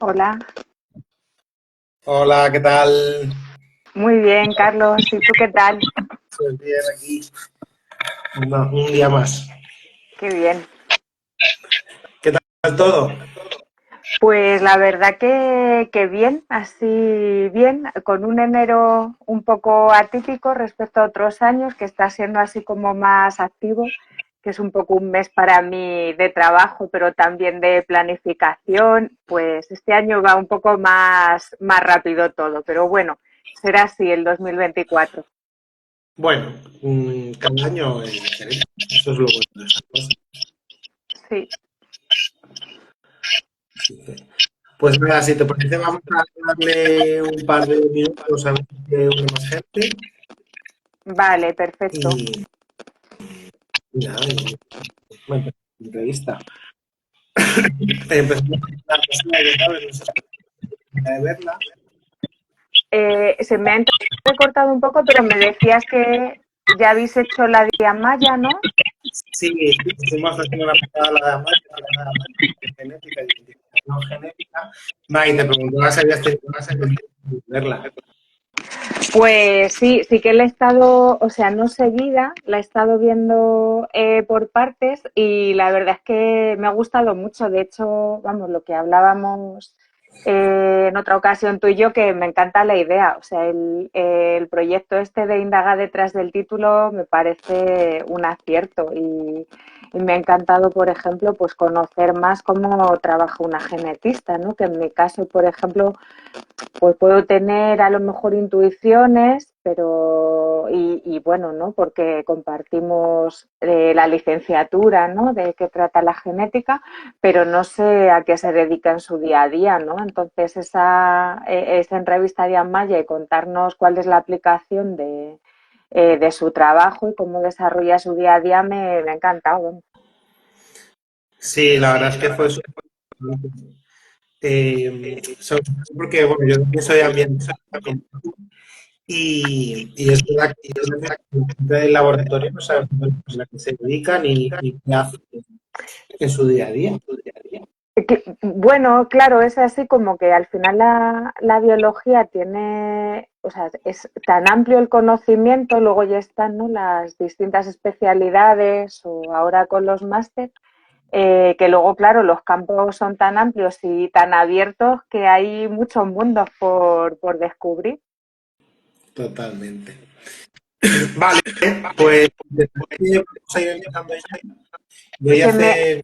Hola, Hola, ¿qué tal? muy bien, Carlos. ¿Y tú qué tal? Pues bien, aquí un día más. Qué bien. ¿Qué tal todo? Pues la verdad que bien, así bien, con un enero un poco atípico respecto a otros años, que está siendo así como más activo, que es un poco un mes para mí de trabajo, pero también de planificación. Pues este año va un poco más rápido todo, pero bueno, será así el 2024. Bueno, cada año es diferente. Eso es lo bueno de estas cosas. Sí, Así que, pues nada, si te parece, vamos a darle un par de minutos a ver si une más gente. vale, perfecto. Y nada, bueno, entrevista. Empezamos con la persona que sabes, no sé si de verla. Se me ha recortado un poco, pero me decías que ya habéis hecho la Diamaya, ¿no? Sí, hicimos la semana pasada la de Maya, genética y identificación genética. Va, y te preguntaba si habías tenido verla. Pues sí, sí que la he estado, o sea, no seguida, la he estado viendo por partes y la verdad es que me ha gustado mucho. De hecho, vamos, lo que hablábamos en otra ocasión tú y yo, que me encanta la idea. O sea, el proyecto este de indagar detrás del título me parece un acierto y me ha encantado, por ejemplo, pues conocer más cómo trabaja una genetista, ¿no? Que en mi caso, por ejemplo, pues puedo tener a lo mejor intuiciones, pero y bueno, ¿no? Porque compartimos la licenciatura, ¿no? De qué trata la genética, pero no sé a qué se dedica en su día a día, ¿no? Entonces esa entrevista de Amaya y contarnos cuál es la aplicación de su trabajo y cómo desarrolla su día a día me ha encantado. Sí, la verdad es que fue súper. Sobre todo porque, bueno, yo también soy ambiental y es verdad que la gente del laboratorio no sabe a la que se dedican y qué hacen en su día a día. Bueno, claro, es así como que al final la biología tiene, o sea, es tan amplio el conocimiento, luego ya están, ¿no? Las distintas especialidades o ahora con los máster, que luego, claro, los campos son tan amplios y tan abiertos que hay muchos mundos por descubrir. Totalmente. Vale, pues después que vamos a ir empezando ya, voy a Se me, hacer.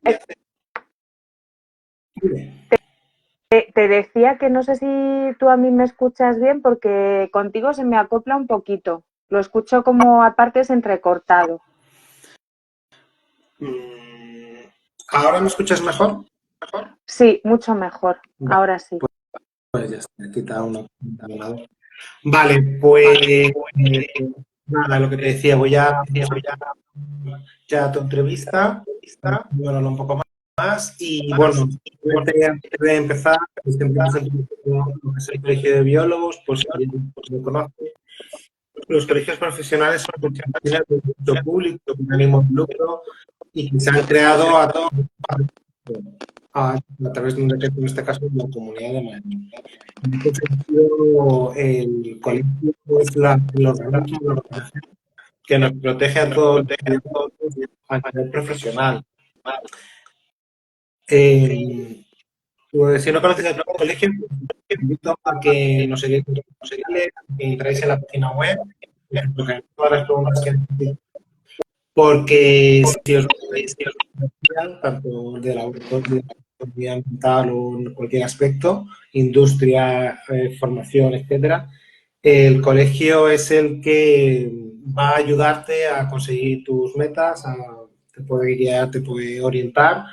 te decía que no sé si tú a mí me escuchas bien porque contigo se me acopla un poquito. Lo escucho como a partes entrecortado. ¿Ahora me escuchas mejor? Sí, mucho mejor. Vale, Ahora sí. pues ya está, he quitado una lado. Vale, pues nada, lo que te decía, voy a empezar ya tu entrevista, bueno, un poco más y bueno, simplemente antes de empezar, pues siempre presento lo que es el Colegio de Biólogos, por si alguien lo conoce. Los colegios profesionales son instituciones de derecho público, sin ánimo de lucro y que se han creado a través de un decreto, en este caso, de la Comunidad de Madrid. En este sentido, el colegio es el organismo, la organización que nos protege a todos los estudiantes a nivel profesional. Eh, pues, si no conoces el colegio, te invito a que nos sigáis en redes sociales, que entráis en la página web, que todas las preguntas que necesitéis, porque si os podéis tanto de laboratorio, de ambiental o en cualquier aspecto, industria, formación, etcétera, el colegio es el que va a ayudarte a conseguir tus metas, te puede guiar, te puede orientar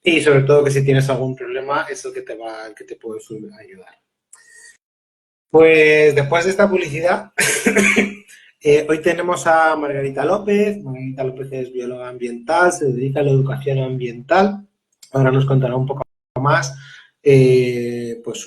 y sobre todo que si tienes algún problema es el que el que te puede ayudar. Pues después de esta publicidad, hoy tenemos a Margarita López. Margarita López es bióloga ambiental, se dedica a la educación ambiental. Ahora nos contará un poco más, pues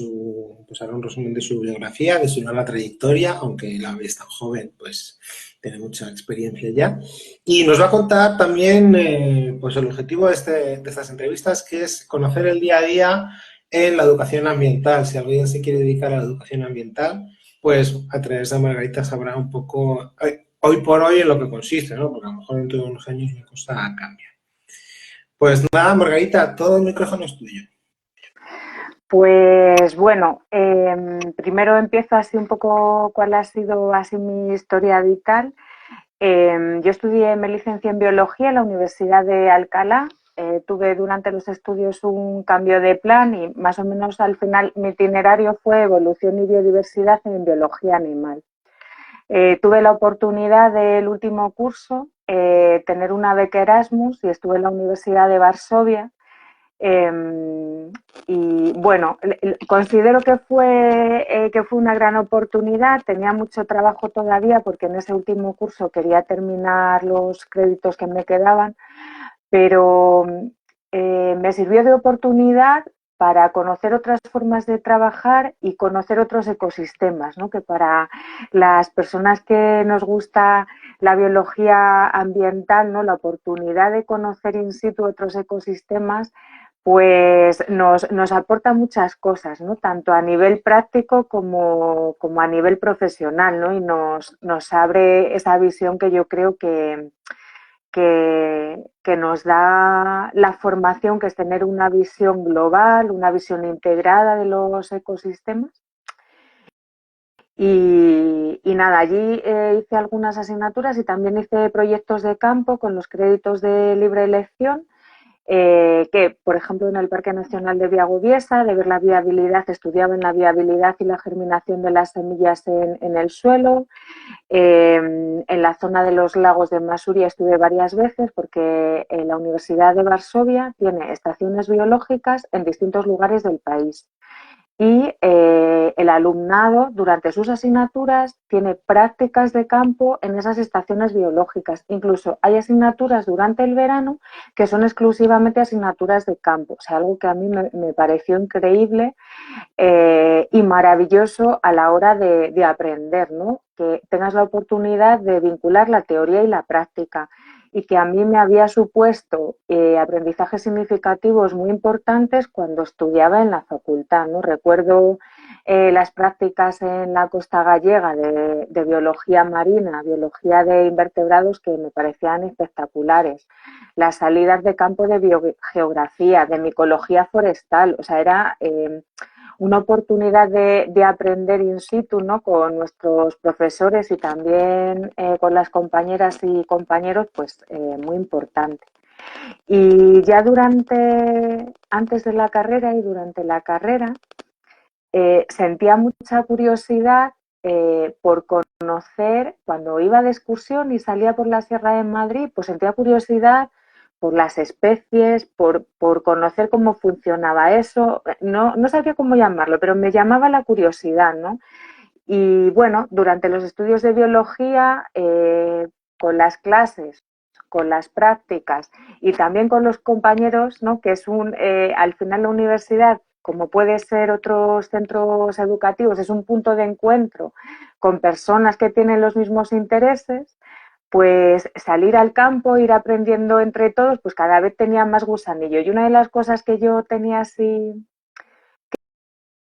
hará un resumen de su biografía, de su larga trayectoria, aunque la es tan joven, pues tiene mucha experiencia ya. Y nos va a contar también, pues el objetivo de estas entrevistas, que es conocer el día a día en la educación ambiental. Si alguien se quiere dedicar a la educación ambiental, pues a través de Margarita sabrá un poco hoy por hoy en lo que consiste, ¿no? Porque a lo mejor dentro de unos años la cosa cambia. Pues nada, Margarita, todo el micrófono es tuyo. Pues bueno, primero empiezo así un poco cuál ha sido así mi historia vital. Yo estudié, me licencié en biología en la Universidad de Alcalá. Tuve durante los estudios un cambio de plan y más o menos al final mi itinerario fue evolución y biodiversidad en biología animal. Tuve la oportunidad del último curso tener una beca Erasmus y estuve en la Universidad de Varsovia. Y bueno, considero que fue una gran oportunidad. Tenía mucho trabajo todavía porque en ese último curso quería terminar los créditos que me quedaban, pero me sirvió de oportunidad para conocer otras formas de trabajar y conocer otros ecosistemas, ¿no? Que para las personas que nos gusta la biología ambiental, ¿no? La oportunidad de conocer in situ otros ecosistemas pues nos aporta muchas cosas, ¿no? Tanto a nivel práctico como a nivel profesional, ¿no? Y nos abre esa visión que yo creo que nos da la formación, que es tener una visión global, una visión integrada de los ecosistemas. Y nada, allí hice algunas asignaturas y también hice proyectos de campo con los créditos de libre elección. Que, por ejemplo, en el Parque Nacional de Biagobiesa, de ver la viabilidad, estudiaba en la viabilidad y la germinación de las semillas en el suelo. En la zona de los lagos de Masuria estuve varias veces porque la Universidad de Varsovia tiene estaciones biológicas en distintos lugares del país. Y el alumnado durante sus asignaturas tiene prácticas de campo en esas estaciones biológicas. Incluso hay asignaturas durante el verano que son exclusivamente asignaturas de campo, o sea, algo que a mí me pareció increíble y maravilloso a la hora de aprender, ¿no? Que tengas la oportunidad de vincular la teoría y la práctica y que a mí me había supuesto aprendizajes significativos muy importantes cuando estudiaba en la facultad, ¿no? Recuerdo las prácticas en la costa gallega de biología marina, biología de invertebrados que me parecían espectaculares, las salidas de campo de biogeografía, de micología forestal, o sea, era una oportunidad de aprender in situ, ¿no? Con nuestros profesores y también con las compañeras y compañeros, pues muy importante. Y ya antes de la carrera y durante la carrera, sentía mucha curiosidad por conocer, cuando iba de excursión y salía por la Sierra de Madrid, pues sentía curiosidad por las especies, por conocer cómo funcionaba eso. No sabía cómo llamarlo, pero me llamaba la curiosidad, ¿no? Y bueno, durante los estudios de biología, con las clases, con las prácticas y también con los compañeros, ¿no? Que es al final la universidad, como puede ser otros centros educativos, es un punto de encuentro con personas que tienen los mismos intereses, pues salir al campo, ir aprendiendo entre todos, pues cada vez tenía más gusanillo. Y una de las cosas que yo tenía así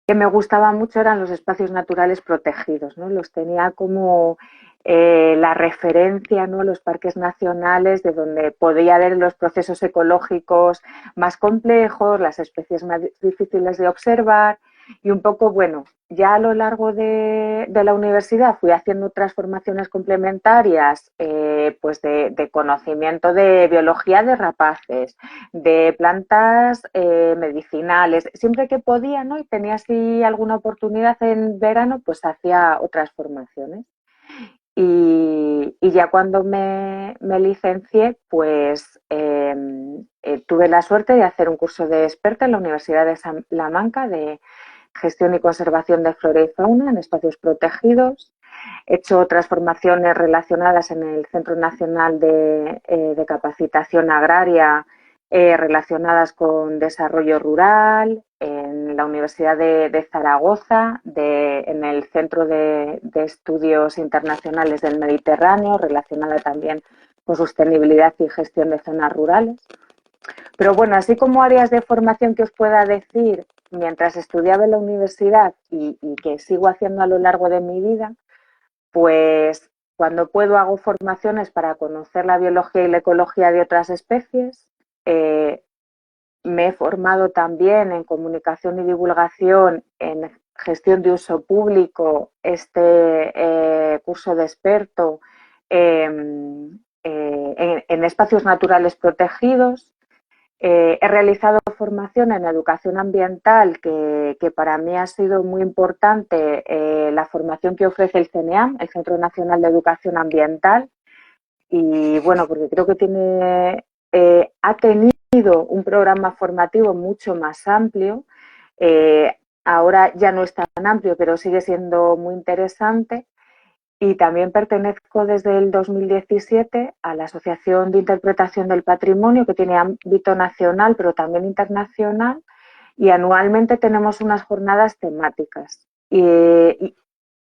que me gustaba mucho eran los espacios naturales protegidos, ¿no? Los tenía como la referencia, ¿no? Los parques nacionales, de donde podía ver los procesos ecológicos más complejos, las especies más difíciles de observar y un poco, bueno, ya a lo largo de la universidad fui haciendo otras formaciones complementarias, pues de conocimiento de biología de rapaces, de plantas medicinales, siempre que podía, ¿no? Y tenía así alguna oportunidad en verano, pues hacía otras formaciones. Y ya cuando me licencié, pues tuve la suerte de hacer un curso de experta en la Universidad de Salamanca de gestión y conservación de flora y fauna en espacios protegidos. He hecho otras formaciones relacionadas en el Centro Nacional de Capacitación Agraria, relacionadas con desarrollo rural, en la Universidad de Zaragoza, en el Centro de Estudios Internacionales del Mediterráneo, relacionada también con sostenibilidad y gestión de zonas rurales. Pero bueno, así como áreas de formación que os pueda decir, mientras estudiaba en la universidad y que sigo haciendo a lo largo de mi vida, pues cuando puedo hago formaciones para conocer la biología y la ecología de otras especies. Me he formado también en comunicación y divulgación, en gestión de uso público, curso de experto en espacios naturales protegidos. He realizado formación en educación ambiental, que para mí ha sido muy importante, la formación que ofrece el CNEAM, el Centro Nacional de Educación Ambiental, y bueno, porque creo que ha tenido un programa formativo mucho más amplio. Ahora ya no es tan amplio, pero sigue siendo muy interesante. Y también pertenezco desde el 2017 a la Asociación de Interpretación del Patrimonio, que tiene ámbito nacional, pero también internacional, y anualmente tenemos unas jornadas temáticas.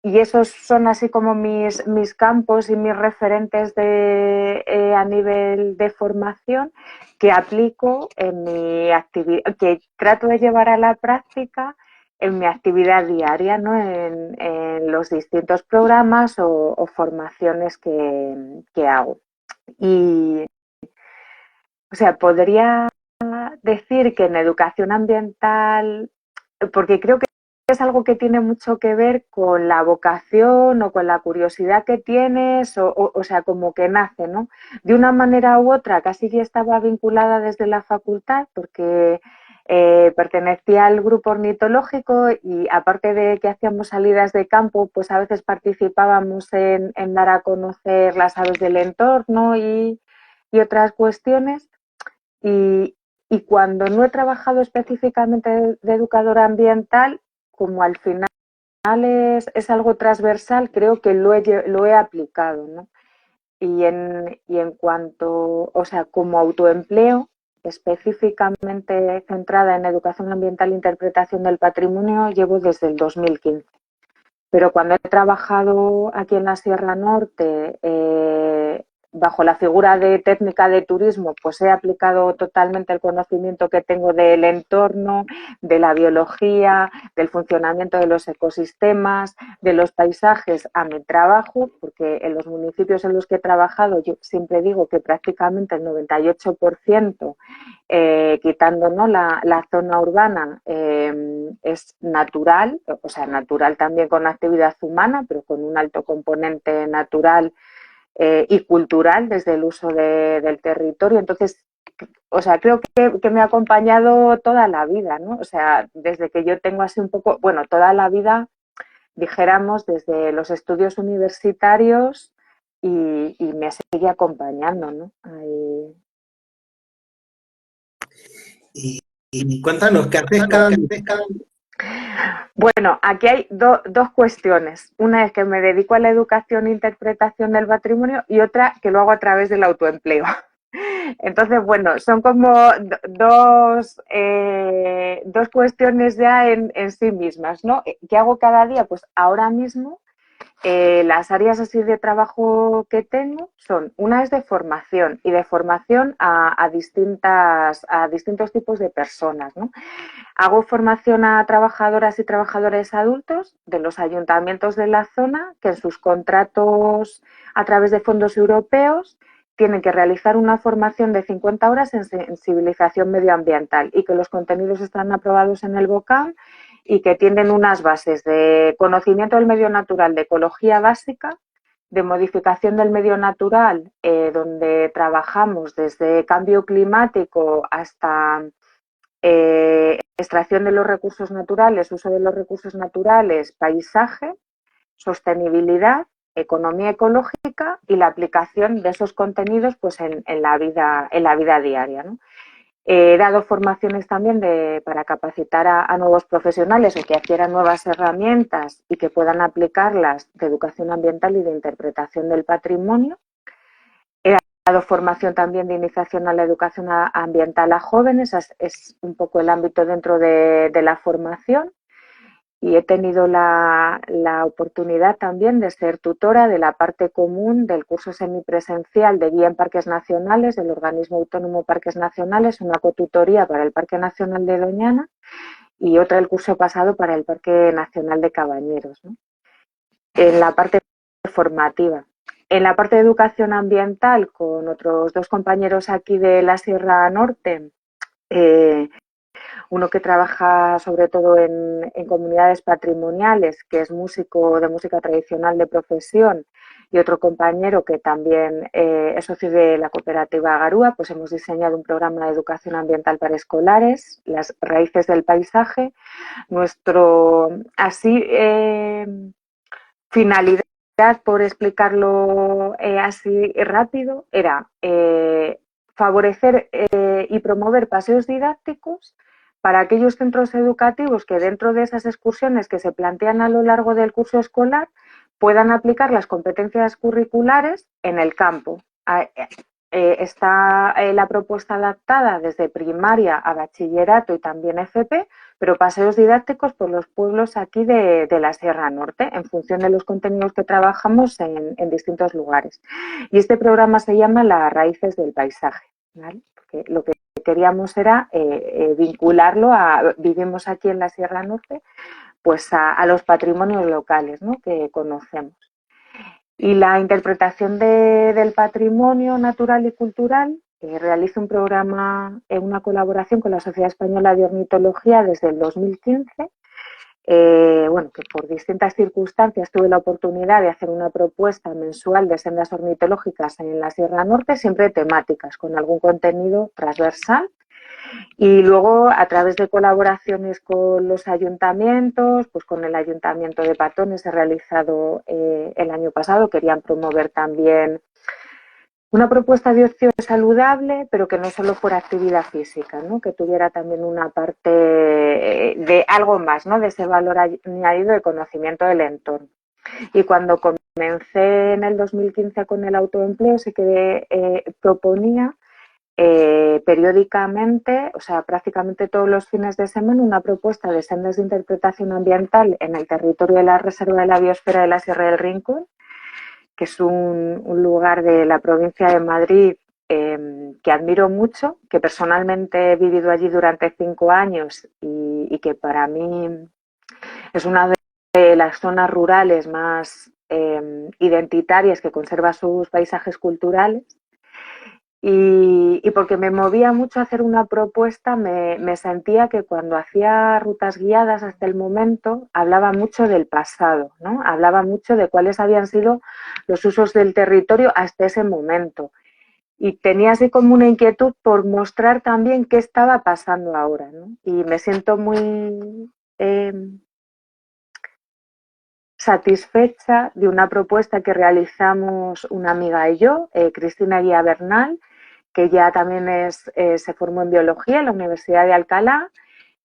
Y esos son así como mis campos y mis referentes a nivel de formación que aplico en mi actividad, que trato de llevar a la práctica en mi actividad diaria, ¿no? En los distintos programas o formaciones que hago. Y, o sea, podría decir que en educación ambiental, porque creo que es algo que tiene mucho que ver con la vocación o con la curiosidad que tienes, o sea, como que nace, ¿no? De una manera u otra, casi ya estaba vinculada desde la facultad, porque pertenecía al grupo ornitológico y aparte de que hacíamos salidas de campo, pues a veces participábamos en dar a conocer las aves del entorno y otras cuestiones. Y, y cuando no he trabajado específicamente de educadora ambiental, como al final es algo transversal, creo que lo he aplicado, ¿no? Y en cuanto, o sea, como autoempleo, específicamente centrada en educación ambiental e interpretación del patrimonio, llevo desde el 2015. Pero cuando he trabajado aquí en la Sierra Norte, bajo la figura de técnica de turismo, pues he aplicado totalmente el conocimiento que tengo del entorno, de la biología, del funcionamiento de los ecosistemas, de los paisajes a mi trabajo, porque en los municipios en los que he trabajado yo siempre digo que prácticamente el 98%, quitando, ¿no?, la zona urbana, es natural, o sea, natural también con actividad humana, pero con un alto componente natural y cultural desde el uso del territorio. Entonces, o sea, creo que me ha acompañado toda la vida, ¿no? O sea, desde que yo tengo así un poco, bueno, toda la vida, dijéramos, desde los estudios universitarios y me sigue acompañando, ¿no? Ahí. Y cuéntanos, ¿qué haces cada día? Bueno, aquí hay dos cuestiones. Una es que me dedico a la educación e interpretación del patrimonio y otra que lo hago a través del autoempleo. Entonces, bueno, son como dos cuestiones ya en sí mismas, ¿no? ¿Qué hago cada día? Pues ahora mismo las áreas así de trabajo que tengo son, una es de formación y de formación a distintos tipos de personas, ¿no? Hago formación a trabajadoras y trabajadores adultos de los ayuntamientos de la zona que en sus contratos a través de fondos europeos tienen que realizar una formación de 50 horas en sensibilización medioambiental y que los contenidos están aprobados en el BOCAM y que tienen unas bases de conocimiento del medio natural, de ecología básica, de modificación del medio natural, donde trabajamos desde cambio climático hasta extracción de los recursos naturales, uso de los recursos naturales, paisaje, sostenibilidad, economía ecológica y la aplicación de esos contenidos pues en la vida diaria, ¿no? He dado formaciones también para capacitar a nuevos profesionales o que adquieran nuevas herramientas y que puedan aplicarlas de educación ambiental y de interpretación del patrimonio. He dado formación también de iniciación a la educación ambiental a jóvenes, es un poco el ámbito dentro de la formación. Y he tenido la oportunidad también de ser tutora de la parte común del curso semipresencial de guía en parques nacionales del organismo autónomo Parques Nacionales, una cotutoría para el Parque Nacional de Doñana, y otra el curso pasado para el Parque Nacional de Cabañeros, ¿no? En la parte formativa. En la parte de educación ambiental, con otros 2 compañeros aquí de la Sierra Norte, uno que trabaja sobre todo en comunidades patrimoniales, que es músico de música tradicional de profesión, y otro compañero que también es socio de la cooperativa Garúa, pues hemos diseñado un programa de educación ambiental para escolares, las raíces del paisaje. Nuestro, así, finalidad, por explicarlo así rápido, era favorecer y promover paseos didácticos para aquellos centros educativos que dentro de esas excursiones que se plantean a lo largo del curso escolar puedan aplicar las competencias curriculares en el campo. Está la propuesta adaptada desde primaria a bachillerato y también FP, pero paseos didácticos por los pueblos aquí de la Sierra Norte, en función de los contenidos que trabajamos en distintos lugares. Y este programa se llama Las raíces del paisaje, ¿vale? Porque lo que queríamos era vincularlo a, vivimos aquí en la Sierra Norte, pues a los patrimonios locales, ¿no?, que conocemos. Y la interpretación del patrimonio natural y cultural realiza un programa en una colaboración con la Sociedad Española de Ornitología desde el 2015. Bueno, que por distintas circunstancias tuve la oportunidad de hacer una propuesta mensual de sendas ornitológicas en la Sierra Norte, siempre temáticas, con algún contenido transversal. Y luego, a través de colaboraciones con los ayuntamientos, pues con el Ayuntamiento de Patones he realizado el año pasado, querían promover también una propuesta de ocio saludable, pero que no solo fuera actividad física, ¿no?, que tuviera también una parte de algo más, ¿no?, de ese valor añadido de conocimiento del entorno. Y cuando comencé en el 2015 con el autoempleo, sí que proponía periódicamente, o sea, prácticamente todos los fines de semana, una propuesta de sendas de interpretación ambiental en el territorio de la Reserva de la Biosfera de la Sierra del Rincón, que es un lugar de la provincia de Madrid que admiro mucho, que personalmente he vivido allí durante 5 años y que para mí es una de las zonas rurales más identitarias, que conserva sus paisajes culturales. Y porque me movía mucho hacer una propuesta, me sentía que cuando hacía rutas guiadas hasta el momento hablaba mucho del pasado, ¿no? Hablaba mucho de cuáles habían sido los usos del territorio hasta ese momento. Y tenía así como una inquietud por mostrar también qué estaba pasando ahora, ¿no? Y me siento muy satisfecha de una propuesta que realizamos una amiga y yo, Cristina Guía Bernal, que ya también se formó en biología en la Universidad de Alcalá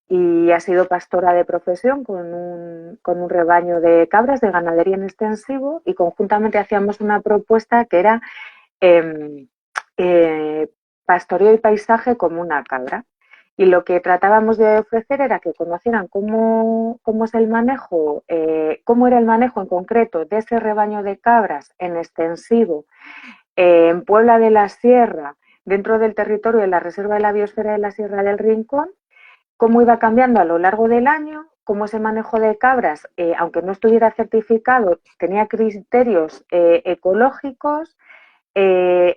y ha sido pastora de profesión con un rebaño de cabras de ganadería en extensivo, y conjuntamente hacíamos una propuesta que era pastoreo y paisaje como una cabra. Y lo que tratábamos de ofrecer era que conocieran cómo es el manejo, cómo era el manejo en concreto de ese rebaño de cabras en extensivo en Puebla de la Sierra, dentro del territorio de la Reserva de la Biosfera de la Sierra del Rincón, cómo iba cambiando a lo largo del año, cómo ese manejo de cabras, aunque no estuviera certificado, tenía criterios ecológicos,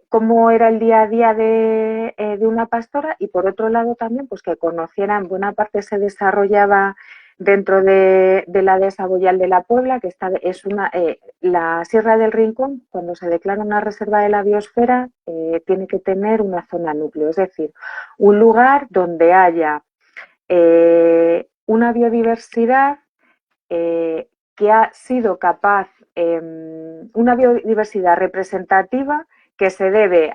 cómo era el día a día de una pastora, y por otro lado también pues que conocieran, buena parte se desarrollaba dentro de la dehesa Boyal de la Puebla, que es la Sierra del Rincón. Cuando se declara una reserva de la biosfera, tiene que tener una zona núcleo, es decir, un lugar donde haya una biodiversidad que ha sido capaz, una biodiversidad representativa que se debe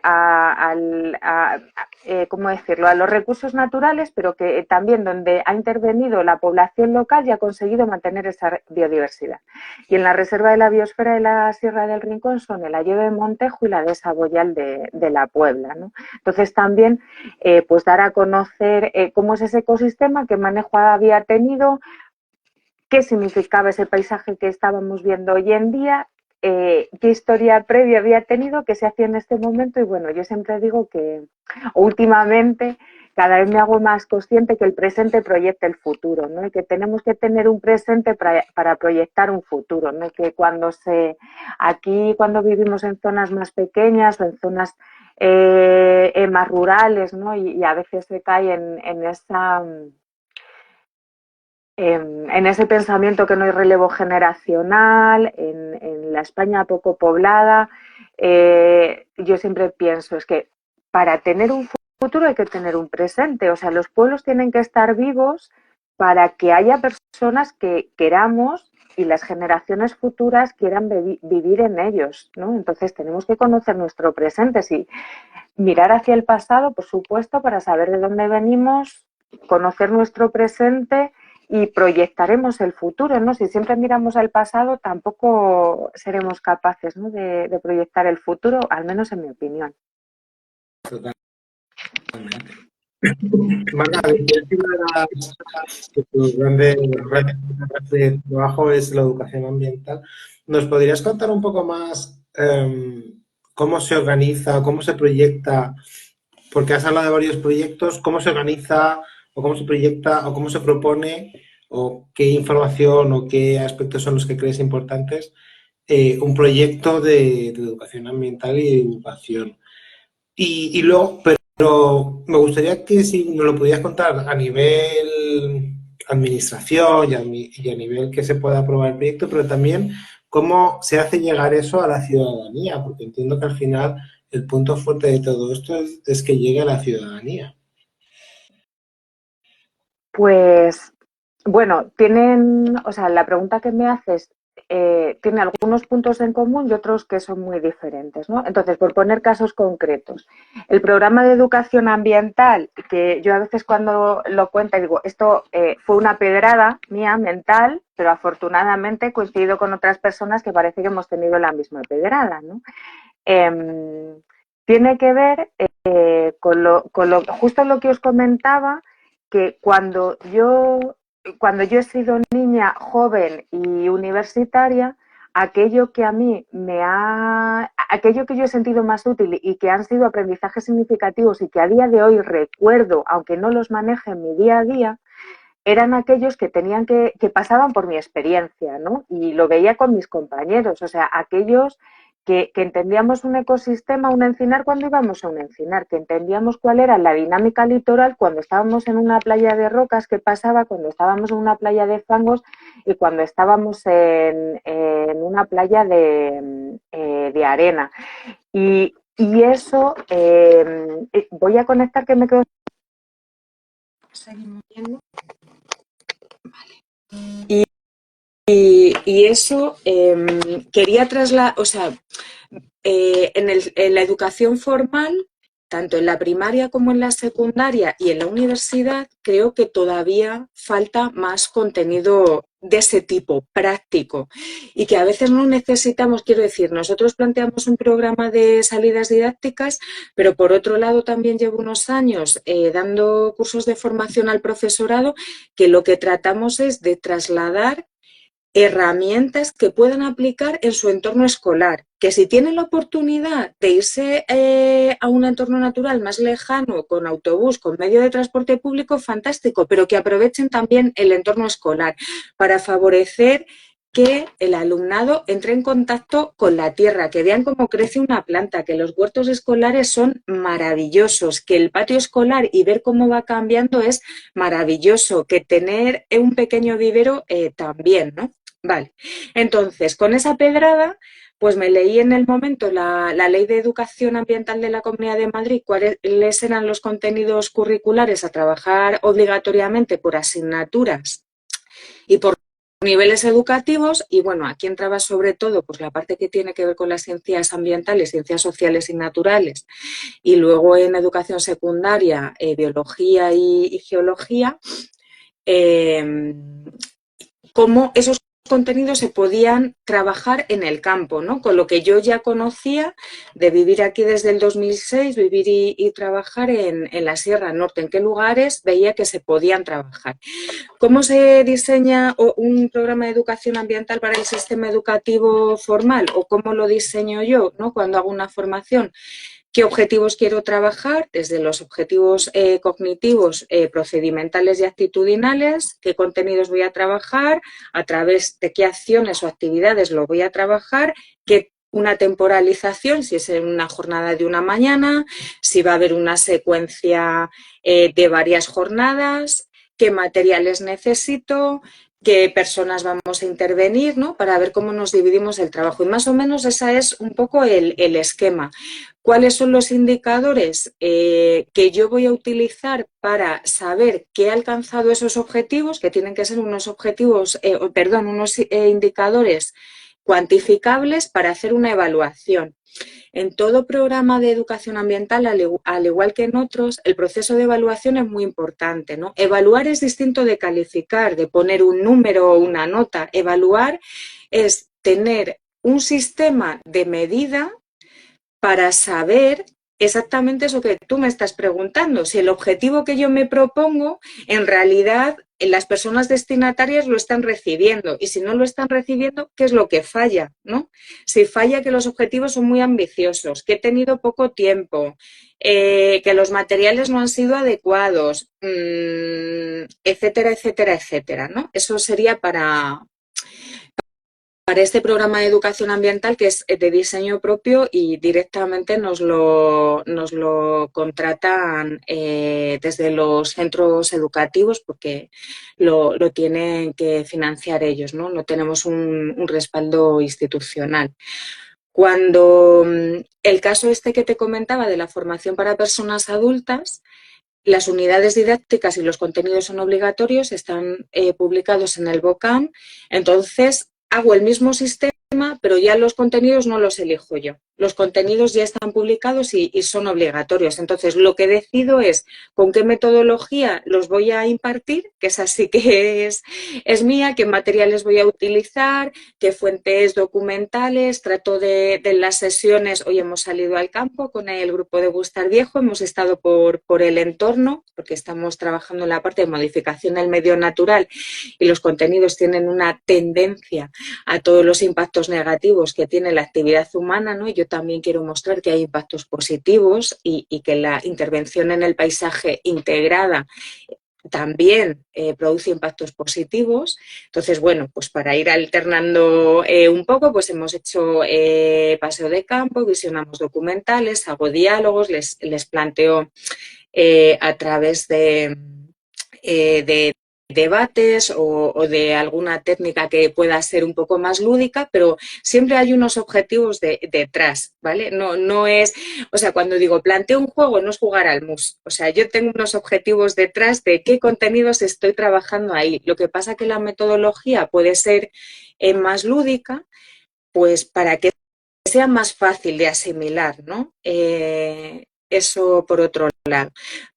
¿cómo decirlo?, a los recursos naturales, pero que también donde ha intervenido la población local y ha conseguido mantener esa biodiversidad. Y en la Reserva de la Biosfera de la Sierra del Rincón son el Ayodo de Montejo y la dehesa Boyal de la Puebla, ¿no? Entonces también pues dar a conocer cómo es ese ecosistema, qué manejo había tenido, qué significaba ese paisaje que estábamos viendo hoy en día, qué historia previa había tenido, qué se hacía en este momento. Y bueno, yo siempre digo que últimamente cada vez me hago más consciente que el presente proyecta el futuro, ¿no? Y que tenemos que tener un presente para proyectar un futuro, ¿no? Y que aquí cuando vivimos en zonas más pequeñas o en zonas más rurales, ¿no? Y a veces se cae en ese pensamiento que no hay relevo generacional, en la España poco poblada, yo siempre pienso, es que para tener un futuro hay que tener un presente, o sea, los pueblos tienen que estar vivos para que haya personas que queramos y las generaciones futuras quieran vivir en ellos, ¿no? Entonces tenemos que conocer nuestro presente, sí, mirar hacia el pasado, por supuesto, para saber de dónde venimos, conocer nuestro presente y proyectaremos el futuro, ¿no? Si siempre miramos al pasado, tampoco seremos capaces, ¿no?, de proyectar el futuro, al menos en mi opinión. Totalmente. Marta, una de tus grandes de trabajo es la educación ambiental. ¿Nos podrías contar un poco más cómo se organiza, cómo se proyecta? Porque has hablado de varios proyectos, ¿cómo se organiza o cómo se proyecta o cómo se propone o qué información o qué aspectos son los que crees importantes un proyecto de educación ambiental y de educación? Y luego, pero me gustaría que si nos lo pudieras contar a nivel administración y a nivel que se pueda aprobar el proyecto, pero también cómo se hace llegar eso a la ciudadanía, porque entiendo que al final el punto fuerte de todo esto es que llegue a la ciudadanía. Pues, bueno, o sea, la pregunta que me haces tiene algunos puntos en común y otros que son muy diferentes, ¿no? Entonces, por poner casos concretos, el programa de educación ambiental, que yo a veces cuando lo cuento digo, esto fue una pedrada mía mental, pero afortunadamente he coincidido con otras personas que parece que hemos tenido la misma pedrada, ¿no? Tiene que ver justo lo que os comentaba, que cuando yo he sido niña, joven y universitaria, aquello que aquello que yo he sentido más útil y que han sido aprendizajes significativos y que a día de hoy recuerdo, aunque no los maneje en mi día a día, eran aquellos que que pasaban por mi experiencia, ¿no? Y lo veía con mis compañeros, o sea, aquellos que entendíamos un ecosistema, un encinar cuando íbamos a un encinar, que entendíamos cuál era la dinámica litoral cuando estábamos en una playa de rocas, qué pasaba cuando estábamos en una playa de fangos y cuando estábamos en una playa de arena. Y eso, voy a conectar que me quedo... Seguimos viendo. Y eso quería trasladar, o sea, en la educación formal, tanto en la primaria como en la secundaria y en la universidad, creo que todavía falta más contenido de ese tipo, práctico, y que a veces no necesitamos, quiero decir, nosotros planteamos un programa de salidas didácticas, pero por otro lado también llevo unos años dando cursos de formación al profesorado, que lo que tratamos es de trasladar herramientas que puedan aplicar en su entorno escolar, que si tienen la oportunidad de irse a un entorno natural más lejano, con autobús, con medio de transporte público, fantástico, pero que aprovechen también el entorno escolar para favorecer que el alumnado entre en contacto con la tierra, que vean cómo crece una planta, que los huertos escolares son maravillosos, que el patio escolar y ver cómo va cambiando es maravilloso, que tener un pequeño vivero también, ¿no? Vale, entonces, con esa pedrada, pues me leí en el momento la Ley de Educación Ambiental de la Comunidad de Madrid, cuáles eran los contenidos curriculares a trabajar obligatoriamente por asignaturas y por niveles educativos, y bueno, aquí entraba sobre todo pues la parte que tiene que ver con las ciencias ambientales, ciencias sociales y naturales, y luego en educación secundaria, biología y geología, cómo esos contenidos se podían trabajar en el campo, ¿no? Con lo que yo ya conocía de vivir aquí desde el 2006, vivir y trabajar en la Sierra Norte, en qué lugares veía que se podían trabajar. ¿Cómo se diseña un programa de educación ambiental para el sistema educativo formal o cómo lo diseño yo, ¿no?, cuando hago una formación? ¿Qué objetivos quiero trabajar? Desde los objetivos cognitivos, procedimentales y actitudinales, qué contenidos voy a trabajar, a través de qué acciones o actividades lo voy a trabajar, una temporalización, si es en una jornada de una mañana, si va a haber una secuencia de varias jornadas, qué materiales necesito, qué personas vamos a intervenir, ¿no? Para ver cómo nos dividimos el trabajo. Y más o menos ese es un poco el esquema. ¿Cuáles son los indicadores que yo voy a utilizar para saber que he alcanzado esos objetivos, que tienen que ser unos objetivos, unos indicadores cuantificables para hacer una evaluación? En todo programa de educación ambiental, al igual que en otros, el proceso de evaluación es muy importante, ¿no? Evaluar es distinto de calificar, de poner un número o una nota. Evaluar es tener un sistema de medida para saber exactamente eso que tú me estás preguntando, si el objetivo que yo me propongo, en realidad las personas destinatarias lo están recibiendo, y si no lo están recibiendo, ¿qué es lo que falla? ¿No? Si falla que los objetivos son muy ambiciosos, que he tenido poco tiempo, que los materiales no han sido adecuados, etcétera, etcétera, etcétera, ¿no? Eso sería para este programa de educación ambiental, que es de diseño propio y directamente nos lo contratan desde los centros educativos, porque lo tienen que financiar ellos, ¿no? No tenemos un respaldo institucional. Cuando el caso este que te comentaba de la formación para personas adultas, las unidades didácticas y los contenidos son obligatorios, están publicados en el BOCAM, entonces hago el mismo sistema, pero ya los contenidos no los elijo yo. Los contenidos ya están publicados y son obligatorios. Entonces, lo que decido es con qué metodología los voy a impartir, que esa sí que es mía, qué materiales voy a utilizar, qué fuentes documentales. Trato de las sesiones, hoy hemos salido al campo con el grupo de Bustar Viejo, hemos estado por el entorno, porque estamos trabajando en la parte de modificación del medio natural y los contenidos tienen una tendencia a todos los impactos negativos que tiene la actividad humana, ¿no? Yo también quiero mostrar que hay impactos positivos y que la intervención en el paisaje integrada también produce impactos positivos. Entonces, bueno, pues para ir alternando un poco, pues hemos hecho paseo de campo, visionamos documentales, hago diálogos, les planteo a través de debates o de alguna técnica que pueda ser un poco más lúdica, pero siempre hay unos objetivos detrás, ¿vale? No es, o sea, cuando digo planteo un juego, no es jugar al mus, o sea, yo tengo unos objetivos detrás de qué contenidos estoy trabajando ahí. Lo que pasa que la metodología puede ser más lúdica, pues para que sea más fácil de asimilar, ¿no? Eso por otro lado.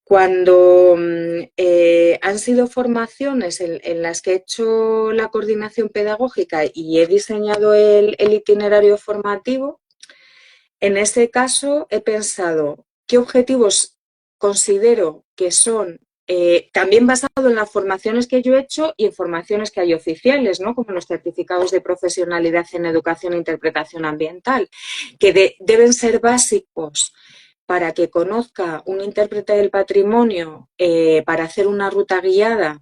Cuando han sido formaciones en las que he hecho la coordinación pedagógica y he diseñado el itinerario formativo, en ese caso he pensado qué objetivos considero que son también basado en las formaciones que yo he hecho y en formaciones que hay oficiales, ¿no? Como los certificados de profesionalidad en educación e interpretación ambiental, que deben ser básicos para que conozca un intérprete del patrimonio para hacer una ruta guiada,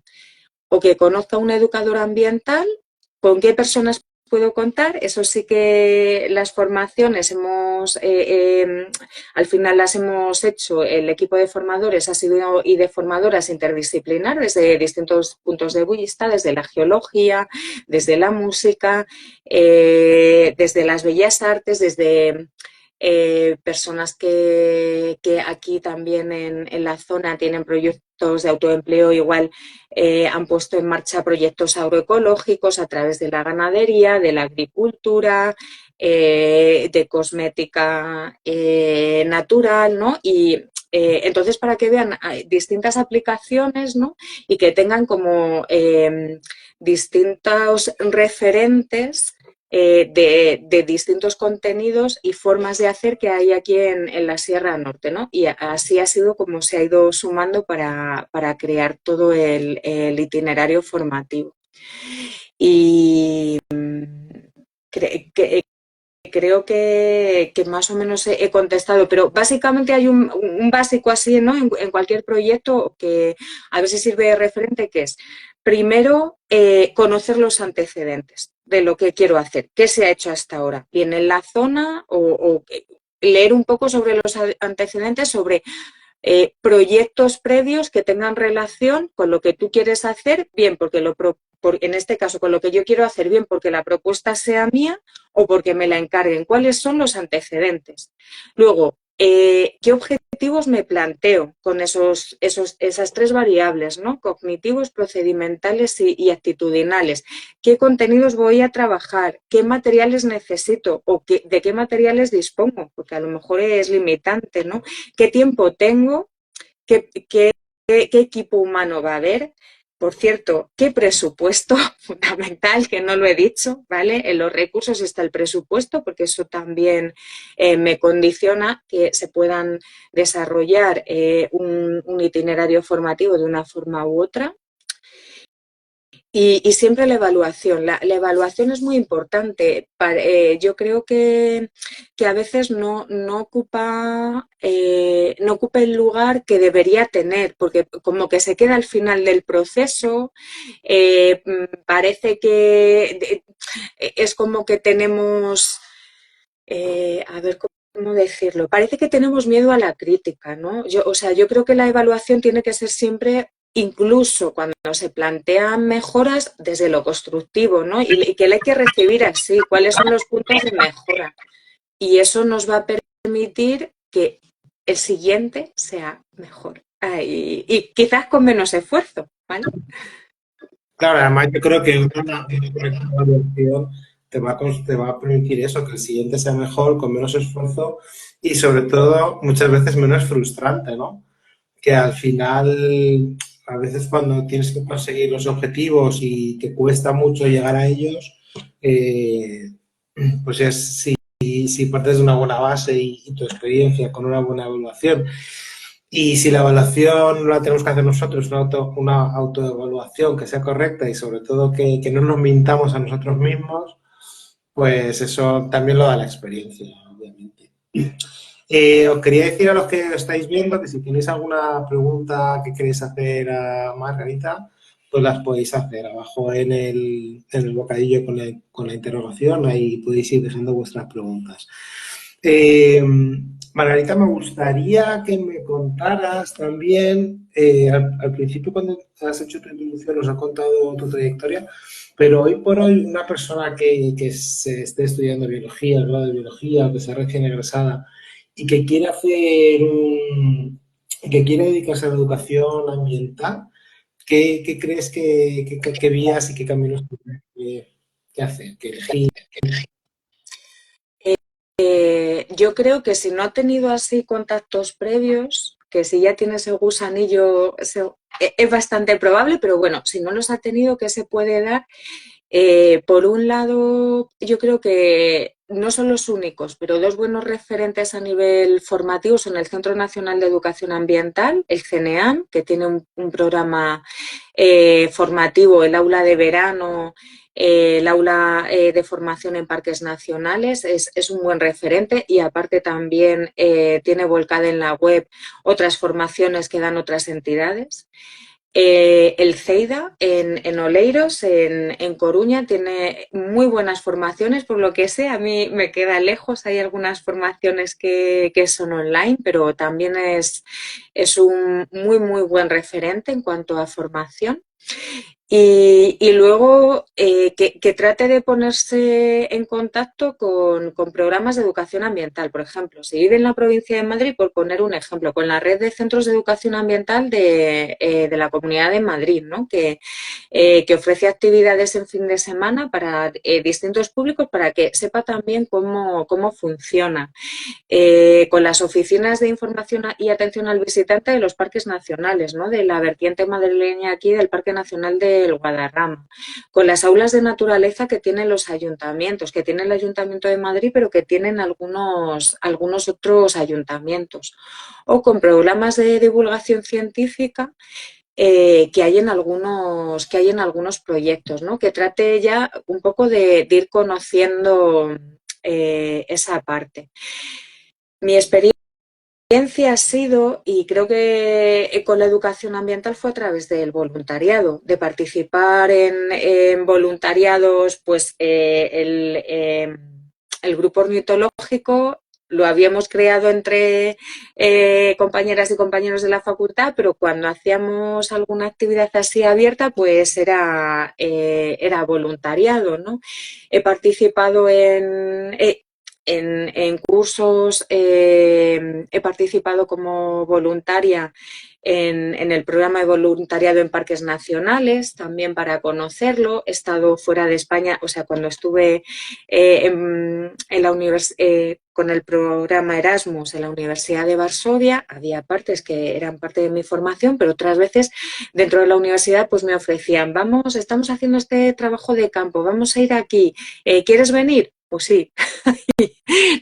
o que conozca un educador ambiental. ¿Con qué personas puedo contar? Eso sí que las formaciones al final las hemos hecho, el equipo de formadores ha sido y de formadoras interdisciplinar desde distintos puntos de vista, desde la geología, desde la música, desde las bellas artes, desde personas que aquí también en la zona tienen proyectos de autoempleo, igual han puesto en marcha proyectos agroecológicos a través de la ganadería, de la agricultura, de cosmética natural, ¿no? Y entonces, para que vean distintas aplicaciones, ¿no? Y que tengan como distintos referentes de distintos contenidos y formas de hacer que hay aquí en la Sierra Norte, ¿no? Y así ha sido como se ha ido sumando para crear todo el itinerario formativo. Y creo que más o menos he contestado, pero básicamente hay un básico así, ¿no? En cualquier proyecto que a ver si sirve de referente, que es primero conocer los antecedentes de lo que quiero hacer, qué se ha hecho hasta ahora, bien en la zona o leer un poco sobre los antecedentes, sobre proyectos previos que tengan relación con lo que tú quieres hacer, bien porque en este caso con lo que yo quiero hacer, bien porque la propuesta sea mía o porque me la encarguen. ¿Cuáles son los antecedentes? Luego, ¿qué objetivos me planteo con esas tres variables, ¿no? Cognitivos, procedimentales y actitudinales? ¿Qué contenidos voy a trabajar? ¿Qué materiales necesito? ¿O de qué materiales dispongo? Porque a lo mejor es limitante, ¿no? ¿Qué tiempo tengo? ¿Qué equipo humano va a haber? Por cierto, ¿qué presupuesto? Fundamental, que no lo he dicho, ¿vale? En los recursos está el presupuesto, porque eso también me condiciona que se puedan desarrollar un itinerario formativo de una forma u otra. Y siempre la evaluación. La evaluación es muy importante. Yo creo que a veces no ocupa el lugar que debería tener, porque como que se queda al final del proceso, parece que es como que tenemos, a ver cómo decirlo, parece que tenemos miedo a la crítica, ¿no? Yo creo que la evaluación tiene que ser siempre, incluso cuando se plantean mejoras, desde lo constructivo, ¿no? Y que le hay que recibir así, cuáles son los puntos de mejora. Y eso nos va a permitir que el siguiente sea mejor. Y quizás con menos esfuerzo, ¿vale? Claro, además yo creo que una correcta evaluación te va a permitir eso, que el siguiente sea mejor, con menos esfuerzo y sobre todo muchas veces menos frustrante, ¿no? Que al final, a veces cuando tienes que conseguir los objetivos y te cuesta mucho llegar a ellos, eh, pues es si partes de una buena base y tu experiencia con una buena evaluación. Y si la evaluación la tenemos que hacer nosotros, una autoevaluación que sea correcta y sobre todo que no nos mintamos a nosotros mismos, pues eso también lo da la experiencia, obviamente. Os quería decir a los que estáis viendo que si tenéis alguna pregunta que queréis hacer a Margarita, pues las podéis hacer abajo en el bocadillo con la interrogación, ahí podéis ir dejando vuestras preguntas. Eh, Margarita, me gustaría que me contaras también, al principio cuando has hecho tu introducción nos has contado tu trayectoria, pero hoy por hoy una persona que se esté estudiando biología, el grado de biología, o que sea recién egresada y que quiere que quiere dedicarse a la educación ambiental, ¿qué crees que vías y qué caminos tiene que hacer, que elegir? Yo creo que si no ha tenido así contactos previos, que si ya tiene ese gusanillo, es bastante probable, pero bueno, si no los ha tenido, ¿qué se puede dar? Por un lado, yo creo que no son los únicos, pero dos buenos referentes a nivel formativo son el Centro Nacional de Educación Ambiental, el CNEAM, que tiene un programa formativo, el aula de verano, el aula de formación en parques nacionales, es un buen referente y aparte también tiene volcada en la web otras formaciones que dan otras entidades. El CEIDA en Oleiros, en Coruña, tiene muy buenas formaciones, por lo que sé, a mí me queda lejos, hay algunas formaciones que son online, pero también es un muy buen referente en cuanto a formación. Y luego que trate de ponerse en contacto con programas de educación ambiental. Por ejemplo, si vive en la provincia de Madrid, por poner un ejemplo, con la red de centros de educación ambiental de la Comunidad de Madrid, ¿no? Que ofrece actividades en fin de semana para distintos públicos para que sepa también cómo funciona. Con las oficinas de información y atención al visitante de los parques nacionales, ¿no? De la vertiente madrileña aquí del Parque Nacional del Guadarrama, con las aulas de naturaleza que tienen los ayuntamientos, que tiene el Ayuntamiento de Madrid, pero que tienen algunos otros ayuntamientos, o con programas de divulgación científica que hay en algunos proyectos, ¿no? Que trate ya un poco de ir conociendo esa parte. Mi experiencia ha sido, y creo que con la educación ambiental fue a través del voluntariado, de participar en voluntariados, pues el grupo ornitológico lo habíamos creado entre compañeras y compañeros de la facultad, pero cuando hacíamos alguna actividad así abierta, pues era voluntariado, ¿no? He participado en cursos, he participado como voluntaria en el programa de voluntariado en parques nacionales, también para conocerlo. He estado fuera de España, o sea, cuando estuve en la con el programa Erasmus en la Universidad de Varsovia, había partes que eran parte de mi formación, pero otras veces dentro de la universidad pues me ofrecían, vamos, estamos haciendo este trabajo de campo, vamos a ir aquí, ¿quieres venir? Pues sí,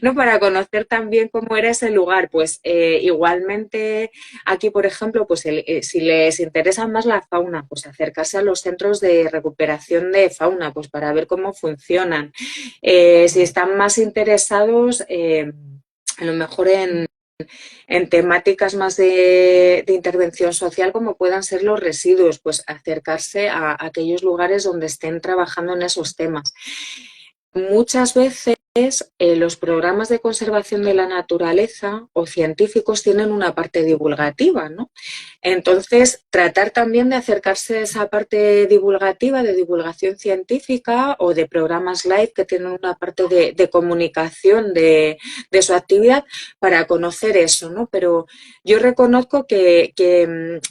¿no? Para conocer también cómo era ese lugar. Pues igualmente aquí, por ejemplo, pues si les interesa más la fauna, pues acercarse a los centros de recuperación de fauna, pues para ver cómo funcionan. Si están más interesados, a lo mejor en temáticas más de intervención social, como puedan ser los residuos, pues acercarse a aquellos lugares donde estén trabajando en esos temas. Muchas veces los programas de conservación de la naturaleza o científicos tienen una parte divulgativa, ¿no? Entonces, tratar también de acercarse a esa parte divulgativa, de divulgación científica o de programas live que tienen una parte de comunicación de su actividad para conocer eso, ¿no? Pero yo reconozco que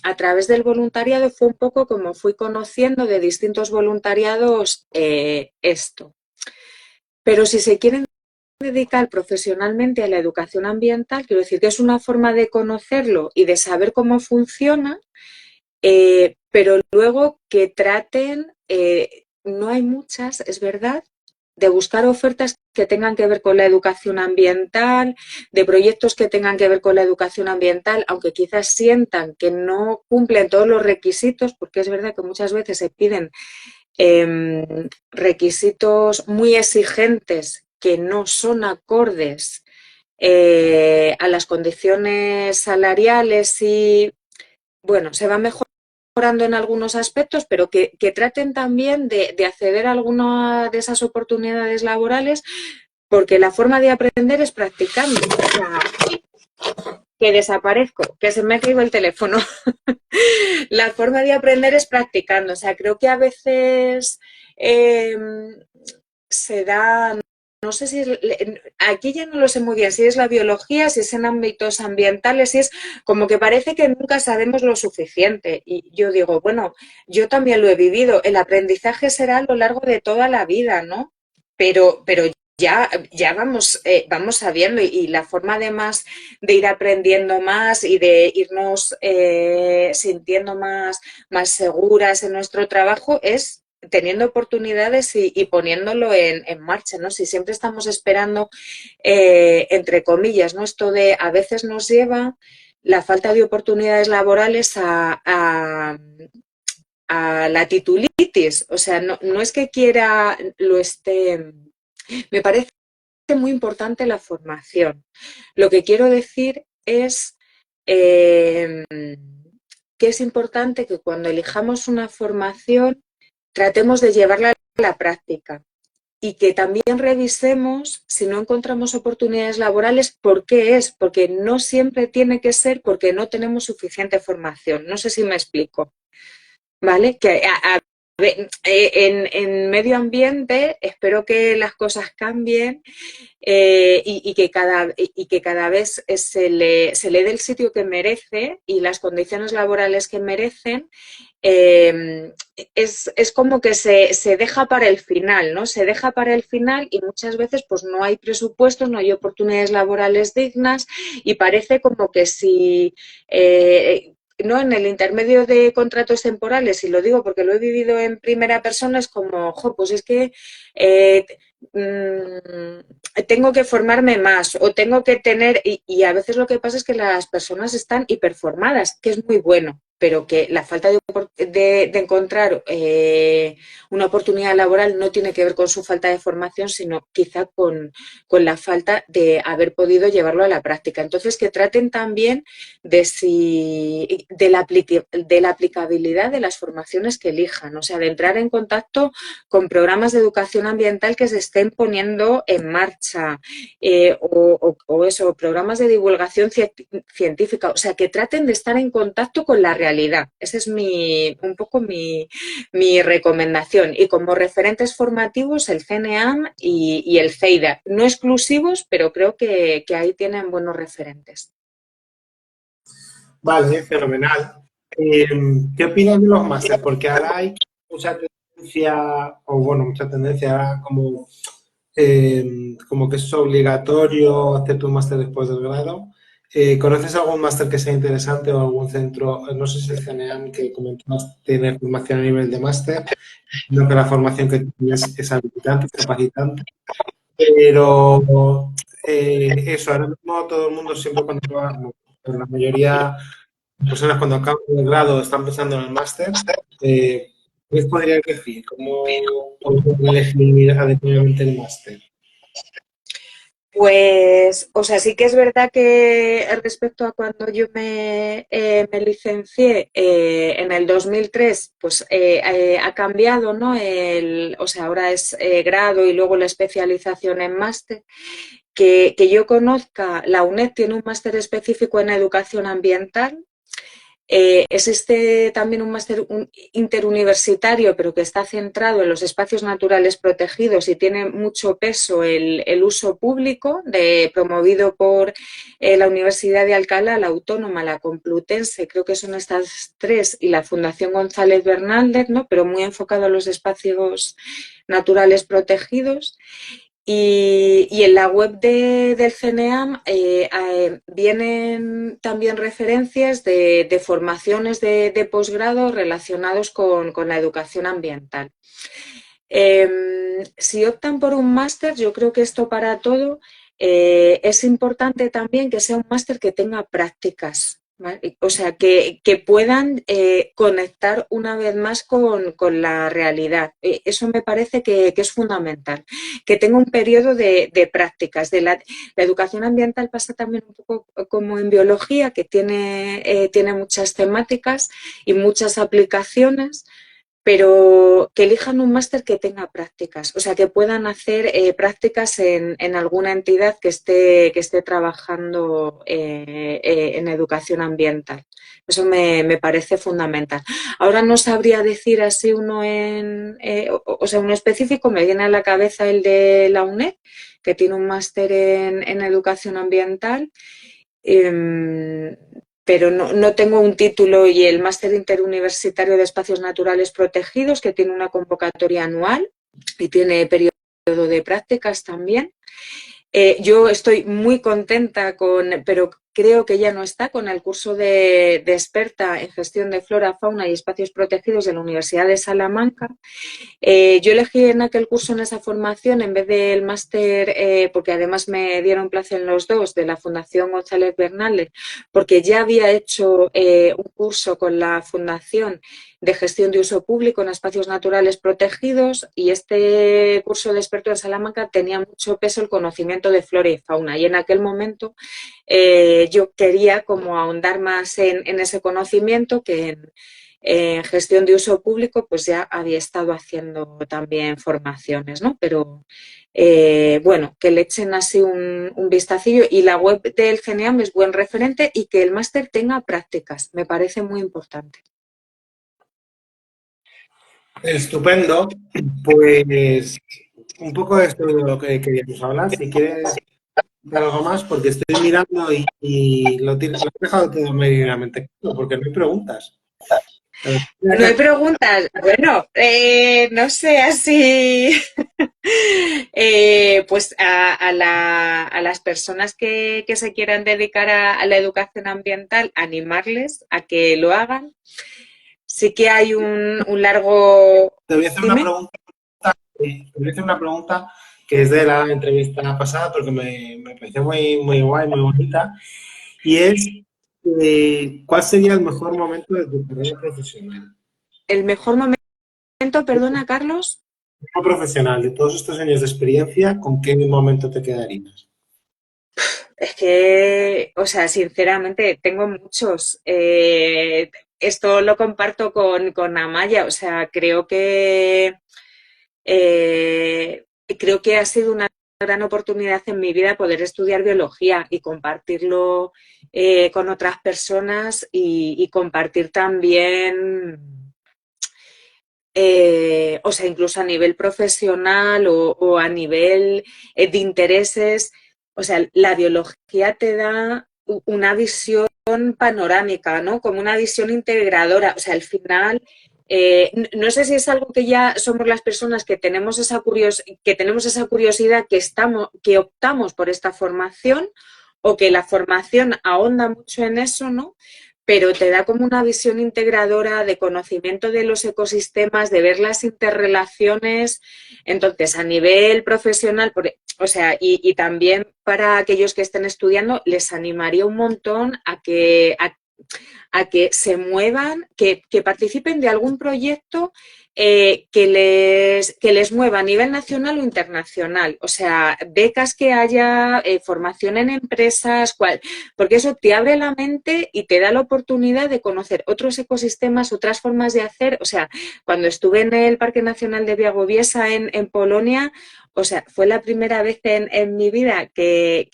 a través del voluntariado fue un poco como fui conociendo de distintos voluntariados esto. Pero si se quieren dedicar profesionalmente a la educación ambiental, quiero decir que es una forma de conocerlo y de saber cómo funciona, pero luego que traten, no hay muchas, es verdad, de buscar ofertas que tengan que ver con la educación ambiental, de proyectos que tengan que ver con la educación ambiental, aunque quizás sientan que no cumplen todos los requisitos, porque es verdad que muchas veces se piden requisitos muy exigentes que no son acordes a las condiciones salariales y, bueno, se va mejorando en algunos aspectos, pero que traten también de acceder a alguna de esas oportunidades laborales, porque la forma de aprender es practicando. O sea, que desaparezco, que se me ha caído el teléfono. La forma de aprender es practicando. O sea, creo que a veces se da, no sé si es, aquí ya no lo sé muy bien, si es la biología, si es en ámbitos ambientales, si es como que parece que nunca sabemos lo suficiente. Y yo digo, bueno, yo también lo he vivido. El aprendizaje será a lo largo de toda la vida, ¿no? Pero ya vamos sabiendo y la forma además de ir aprendiendo más y de irnos sintiendo más seguras en nuestro trabajo es teniendo oportunidades y poniéndolo en marcha, ¿no? Si siempre estamos esperando, entre comillas, ¿no? Esto de a veces nos lleva la falta de oportunidades laborales a la titulitis. O sea, no es que quiera lo esté. Me parece muy importante la formación. Lo que quiero decir es que es importante que cuando elijamos una formación tratemos de llevarla a la práctica y que también revisemos si no encontramos oportunidades laborales, ¿por qué es? Porque no siempre tiene que ser porque no tenemos suficiente formación. No sé si me explico. ¿Vale? Que en medio ambiente espero que las cosas cambien y que cada vez se le dé el sitio que merece y las condiciones laborales que merecen. Es como que se deja para el final, ¿no? Se deja para el final y muchas veces pues no hay presupuestos, no hay oportunidades laborales dignas y parece como que si no, en el intermedio de contratos temporales, y lo digo porque lo he vivido en primera persona, es como, jo, pues es que tengo que formarme más o tengo que tener, y a veces lo que pasa es que las personas están hiperformadas, que es muy bueno, pero que la falta de encontrar una oportunidad laboral no tiene que ver con su falta de formación, sino quizá con la falta de haber podido llevarlo a la práctica. Entonces, que traten también de la aplicabilidad de las formaciones que elijan, o sea, de entrar en contacto con programas de educación ambiental que se estén poniendo en marcha, o eso, programas de divulgación científica, o sea, que traten de estar en contacto con la realidad. Esa es un poco mi recomendación. Y como referentes formativos, el CNEAM y el CEIDA. No exclusivos, pero creo que ahí tienen buenos referentes. Vale, fenomenal. ¿Qué opinas de los másteres? Porque ahora hay mucha tendencia, o bueno, mucha tendencia ahora como que es obligatorio hacer un máster después del grado. ¿Conoces algún máster que sea interesante o algún centro? No sé si el CNEAM que comentabas tiene formación a nivel de máster, no que la formación que tienes es habilitante, es capacitante, pero eso, ahora mismo todo el mundo siempre cuando va, bueno, la mayoría personas cuando acaban el grado están pensando en el máster, ¿qué les podría decir? ¿Cómo pueden elegir adecuadamente el máster? Pues, o sea, sí que es verdad que respecto a cuando yo me licencié en el 2003, pues ha cambiado, ¿no? O sea, ahora es grado y luego la especialización en máster. Que yo conozca, la UNED tiene un máster específico en educación ambiental. Existe también un máster interuniversitario, pero que está centrado en los espacios naturales protegidos y tiene mucho peso el uso público, promovido por la Universidad de Alcalá, la Autónoma, la Complutense, creo que son estas tres, y la Fundación González Bernaldez, ¿no? Pero muy enfocado a los espacios naturales protegidos. Y en la web del CNEAM vienen también referencias de formaciones de posgrado relacionados con la educación ambiental. Si optan por un máster, yo creo que esto para todo es importante también que sea un máster que tenga prácticas, ¿vale? O sea, que puedan conectar una vez más con la realidad. Eso me parece que es fundamental. Que tenga un periodo de prácticas. La educación ambiental pasa también un poco como en biología, que tiene muchas temáticas y muchas aplicaciones, pero que elijan un máster que tenga prácticas, o sea, que puedan hacer prácticas en alguna entidad que esté trabajando en educación ambiental. Eso me parece fundamental. Ahora no sabría decir así uno o sea, uno específico, me viene a la cabeza el de la UNED, que tiene un máster en educación ambiental. Pero no tengo un título, y el Máster Interuniversitario de Espacios Naturales Protegidos, que tiene una convocatoria anual y tiene periodo de prácticas también. Yo estoy muy contenta pero creo que ya no está, con el curso de experta en gestión de flora, fauna y espacios protegidos de la Universidad de Salamanca. Yo elegí en aquel curso, en esa formación, en vez del máster, porque además me dieron plaza en los dos, de la Fundación González Bernaldez, porque ya había hecho un curso con la Fundación de Gestión de Uso Público en Espacios Naturales Protegidos, y este curso de experto en Salamanca tenía mucho peso el conocimiento de flora y fauna, y en aquel momento yo quería como ahondar más en ese conocimiento, que en gestión de uso público pues ya había estado haciendo también formaciones, ¿no? Pero bueno, que le echen así un vistacillo, y la web del CNEAM es buen referente, y que el máster tenga prácticas, me parece muy importante. Estupendo. Pues un poco de esto de lo que queríamos hablar. Si quieres dar algo más, porque estoy mirando y lo he dejado todo medianamente claro, porque no hay preguntas. No hay preguntas. Bueno, no sé, así. Pues a las personas que se quieran dedicar a la educación ambiental, animarles a que lo hagan. Sí que hay un largo. Te voy a hacer una Dime. pregunta, te voy a hacer una pregunta que es de la entrevista pasada porque me pareció muy, muy guay, muy bonita. Y es, ¿Cuál sería el mejor momento de tu carrera profesional? El mejor momento, perdona, Carlos. Como profesional, de todos estos años de experiencia, ¿con qué momento te quedarías? Es que, o sea, sinceramente, tengo muchos. Esto lo comparto con Amaya. O sea, eh, creo que ha sido una gran oportunidad en mi vida poder estudiar biología y compartirlo con otras personas y compartir también, o sea, incluso a nivel profesional o a nivel de intereses. O sea, la biología te da una visión panorámica, ¿no? Como una visión integradora. O sea, al final, no sé si es algo que ya somos las personas que tenemos que tenemos esa curiosidad, que optamos por esta formación o que la formación ahonda mucho en eso, ¿no? Pero te da como una visión integradora de conocimiento de los ecosistemas, de ver las interrelaciones. Entonces, a nivel profesional, o sea, y también para aquellos que estén estudiando, les animaría un montón a que se muevan, que participen de algún proyecto que les mueva a nivel nacional o internacional. O sea, becas que haya, formación en empresas, porque eso te abre la mente y te da la oportunidad de conocer otros ecosistemas, otras formas de hacer. O sea, cuando estuve en el Parque Nacional de Białowieża en Polonia, o sea, fue la primera vez en mi vida que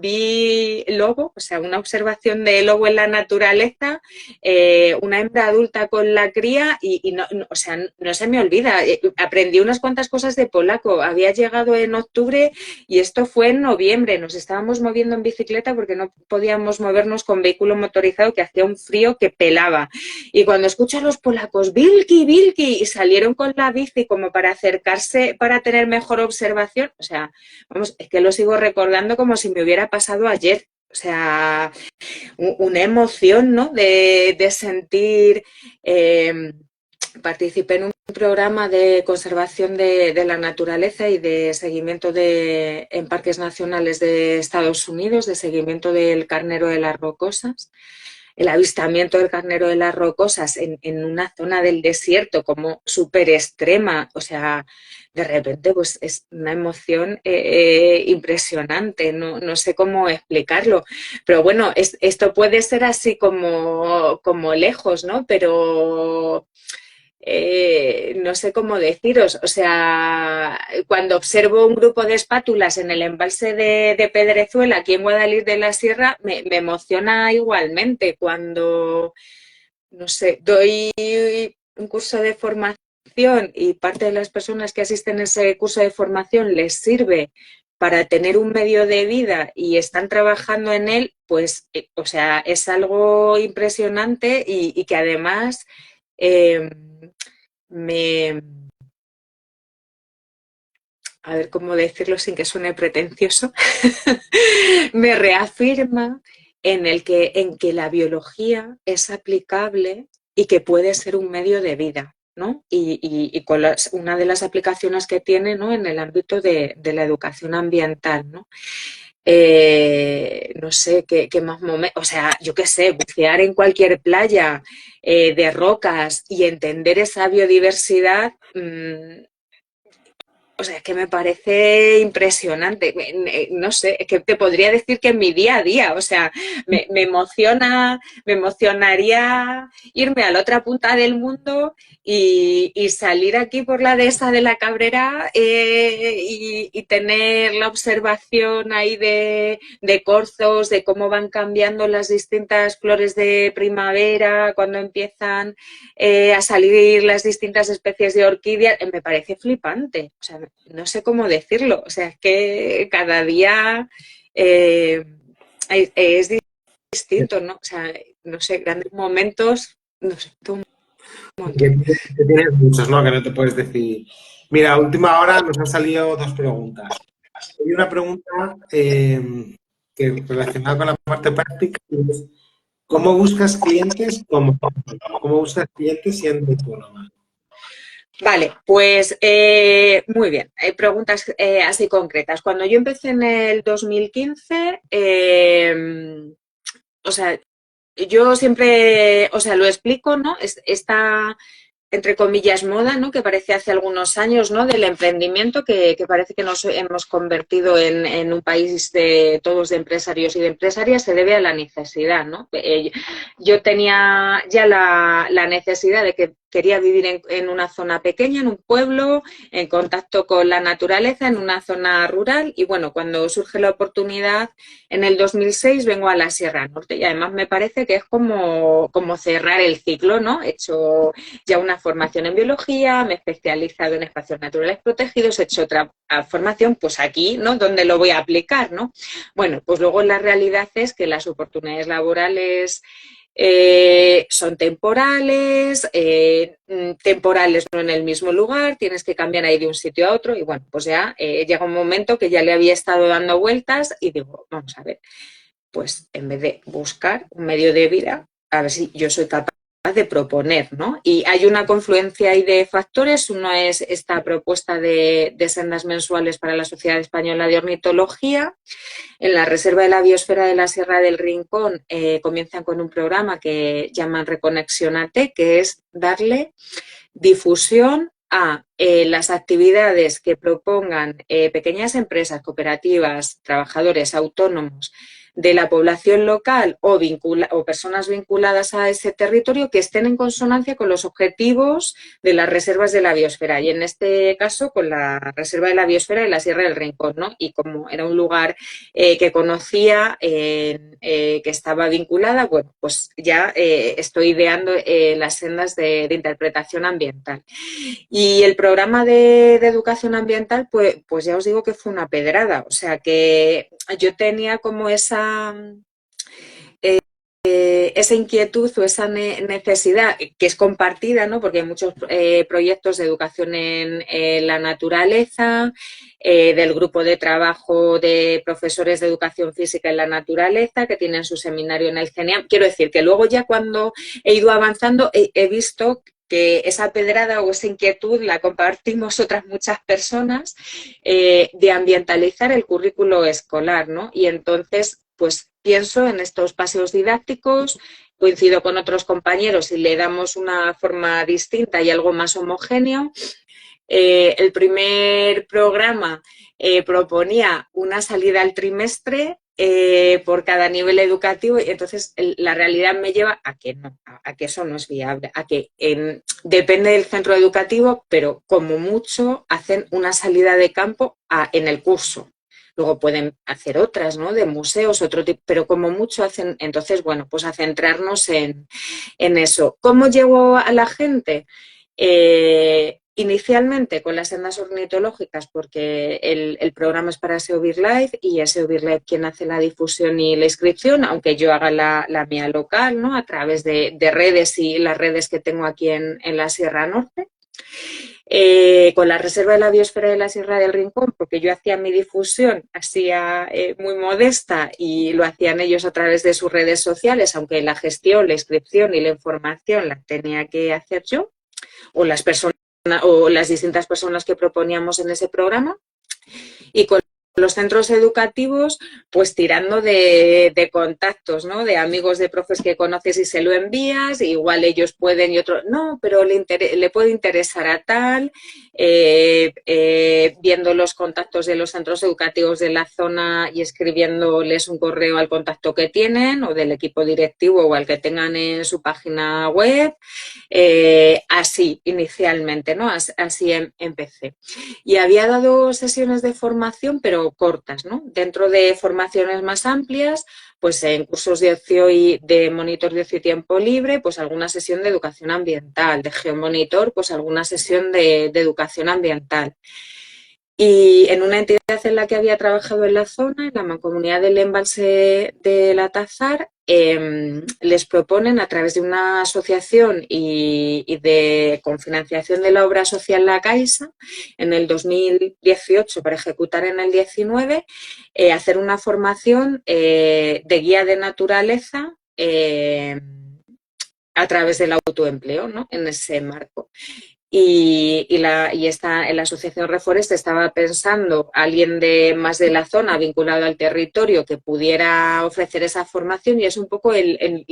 vi lobo, o sea, una observación de lobo en la naturaleza, una hembra adulta con la cría y o sea, no se me olvida. Aprendí unas cuantas cosas de polaco. Había llegado en octubre y esto fue en noviembre. Nos estábamos moviendo en bicicleta porque no podíamos movernos con vehículo motorizado, que hacía un frío que pelaba. Y cuando escucho a los polacos, Wilki, Wilki, y salieron con la bici como para acercarse, para tener mejor observación, o sea, vamos, es que lo sigo recordando como si me hubiera pasado ayer. O sea, una emoción, ¿no? De sentir. Participé en un programa de conservación de la naturaleza y de seguimiento en parques nacionales de Estados Unidos, de seguimiento del carnero de las rocosas. El avistamiento del carnero de las rocosas en una zona del desierto como súper extrema, o sea, de repente pues es una emoción impresionante, no sé cómo explicarlo, pero bueno, esto puede ser así como lejos, ¿no? Pero no sé cómo deciros, o sea, cuando observo un grupo de espátulas en el embalse de Pedrezuela, aquí en Guadalís de la Sierra, me emociona igualmente. Cuando, no sé, doy un curso de formación y parte de las personas que asisten a ese curso de formación les sirve para tener un medio de vida y están trabajando en él, pues, o sea, es algo impresionante y que además eh, me, a ver cómo decirlo sin que suene pretencioso, me reafirma en que la biología es aplicable y que puede ser un medio de vida, ¿no? Y con una de las aplicaciones que tiene, ¿no? En el ámbito de la educación ambiental, ¿no? No sé qué más momentos, o sea, yo qué sé, bucear en cualquier playa de rocas y entender esa biodiversidad. O sea, es que me parece impresionante. No sé, es que te podría decir que en mi día a día, o sea, me emocionaría irme a la otra punta del mundo y salir aquí por la dehesa de la Cabrera y tener la observación ahí de corzos, de cómo van cambiando las distintas flores de primavera, cuando empiezan a salir las distintas especies de orquídeas, me parece flipante. O sea, no sé cómo decirlo. O sea, es que cada día eh, es distinto, ¿no? O sea, no sé, grandes momentos, no sé, todo un montón. Que tienes muchos, ¿no? Que no te puedes decir. Mira, a última hora nos han salido dos preguntas. Hay una pregunta que relacionada con la parte práctica y es ¿cómo buscas clientes cómo buscas clientes siendo autónoma? Vale, pues muy bien. Hay preguntas así concretas. Cuando yo empecé en el 2015, o sea, yo siempre, o sea, lo explico, ¿no? Esta, entre comillas, moda, ¿no? Que parece hace algunos años, ¿no? Del emprendimiento, que parece que nos hemos convertido en un país de todos de empresarios y de empresarias, se debe a la necesidad, ¿no? Yo tenía ya la necesidad de que quería vivir en una zona pequeña, en un pueblo, en contacto con la naturaleza, en una zona rural, y bueno, cuando surge la oportunidad en el 2006 vengo a la Sierra Norte y además me parece que es como cerrar el ciclo, ¿no? He hecho ya una formación en biología, me he especializado en espacios naturales protegidos, he hecho otra formación, pues aquí, ¿no? ¿Dónde lo voy a aplicar, no? Bueno, pues luego la realidad es que las oportunidades laborales son temporales, temporales no en el mismo lugar, tienes que cambiar ahí de un sitio a otro y bueno, pues ya llega un momento que ya le había estado dando vueltas y digo, vamos a ver, pues en vez de buscar un medio de vida, a ver si yo soy capaz de proponer, ¿no? Y hay una confluencia ahí de factores. Uno es esta propuesta de sendas mensuales para la Sociedad Española de Ornitología. En la Reserva de la Biosfera de la Sierra del Rincón comienzan con un programa que llaman Reconexionate, que es darle difusión a las actividades que propongan pequeñas empresas, cooperativas, trabajadores autónomos de la población local o personas vinculadas a ese territorio que estén en consonancia con los objetivos de las reservas de la biosfera y en este caso con la Reserva de la Biosfera de la Sierra del Rincón, ¿no? Y como era un lugar que conocía, que estaba vinculada, bueno, pues ya estoy ideando las sendas de interpretación ambiental. Y el programa de educación ambiental, pues ya os digo que fue una pedrada. O sea que yo tenía como esa inquietud o esa necesidad que es compartida, ¿no? Porque hay muchos proyectos de educación en la naturaleza, del grupo de trabajo de profesores de educación física en la naturaleza, que tienen su seminario en el CENIAM. Quiero decir que luego ya cuando he ido avanzando he visto que esa pedrada o esa inquietud la compartimos otras muchas personas de ambientalizar el currículo escolar, ¿no? Y entonces, pues pienso en estos paseos didácticos, coincido con otros compañeros y le damos una forma distinta y algo más homogéneo. El primer programa proponía una salida al trimestre por cada nivel educativo y entonces la realidad me lleva a que no, a que eso no es viable, a que depende del centro educativo, pero como mucho hacen una salida de campo en el curso. Luego pueden hacer otras, ¿no? De museos, otro tipo, pero como mucho hacen, entonces, bueno, pues a centrarnos en eso. ¿Cómo llego a la gente? Inicialmente con las sendas ornitológicas, porque el programa es para SEO BirdLife y es SEO BirdLife quien hace la difusión y la inscripción, aunque yo haga la mía local, ¿no? A través de redes y las redes que tengo aquí en la Sierra Norte. Con la Reserva de la Biosfera de la Sierra del Rincón, porque yo hacía mi difusión, hacía muy modesta y lo hacían ellos a través de sus redes sociales, aunque la gestión, la inscripción y la información la tenía que hacer yo o las personas o las distintas personas que proponíamos en ese programa. Y con los centros educativos, pues tirando de contactos, ¿no? De amigos de profes que conoces y se lo envías, igual ellos pueden y otros no, pero le puede interesar a tal, viendo los contactos de los centros educativos de la zona y escribiéndoles un correo al contacto que tienen o del equipo directivo o al que tengan en su página web, así inicialmente, ¿no? Así empecé. Y había dado sesiones de formación, pero cortas, ¿no? Dentro de formaciones más amplias, pues en cursos de ocio y de monitor de ocio y tiempo libre, pues alguna sesión de educación ambiental, de geomonitor, pues alguna sesión de educación ambiental. Y en una entidad en la que había trabajado en la zona, en la Mancomunidad del Embalse del Atazar, les proponen a través de una asociación con financiación de la obra social La Caixa en el 2018 para ejecutar en el 19 hacer una formación de guía de naturaleza a través del autoempleo, ¿no? En ese marco. En la Asociación Reforest estaba pensando alguien más de la zona vinculado al territorio que pudiera ofrecer esa formación, y es un poco el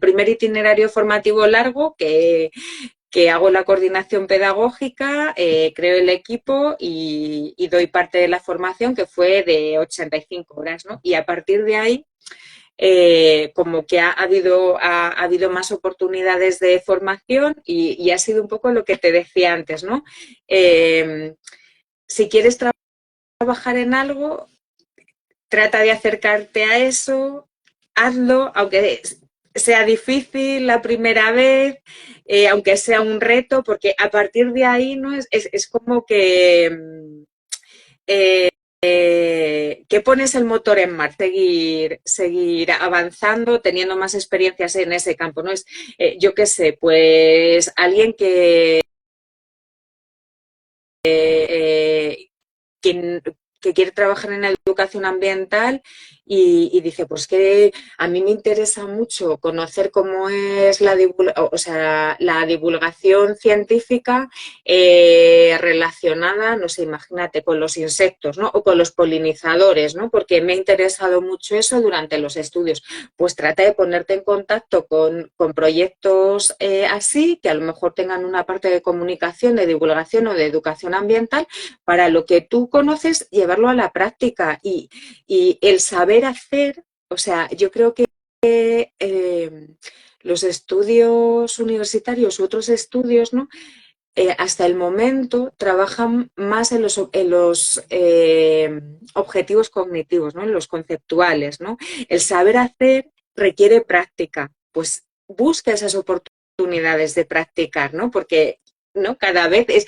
primer itinerario formativo largo que hago la coordinación pedagógica, creo el equipo y doy parte de la formación, que fue de 85 horas, ¿no? Y a partir de ahí, como que ha habido más oportunidades de formación y ha sido un poco lo que te decía antes, ¿no? Si quieres trabajar en algo, trata de acercarte a eso, hazlo, aunque sea difícil la primera vez, aunque sea un reto, porque a partir de ahí, ¿no? Es como que pones el motor en marcha, seguir avanzando, teniendo más experiencias en ese campo, ¿no? Yo qué sé, pues alguien que, que quiere trabajar en educación ambiental y dice, pues que a mí me interesa mucho conocer cómo es la divulgación científica relacionada, no sé, imagínate, con los insectos, ¿no? O con los polinizadores, ¿no? Porque me ha interesado mucho eso durante los estudios. Pues trata de ponerte en contacto con proyectos así, que a lo mejor tengan una parte de comunicación, de divulgación o de educación ambiental, para lo que tú conoces, llevarlo a la práctica y el saber hacer, o sea, yo creo que los estudios universitarios u otros estudios, ¿no? Hasta el momento trabajan más en los objetivos cognitivos, ¿no? En los conceptuales, ¿no? El saber hacer requiere práctica, pues busca esas oportunidades de practicar, ¿no? Porque ¿no? Cada vez es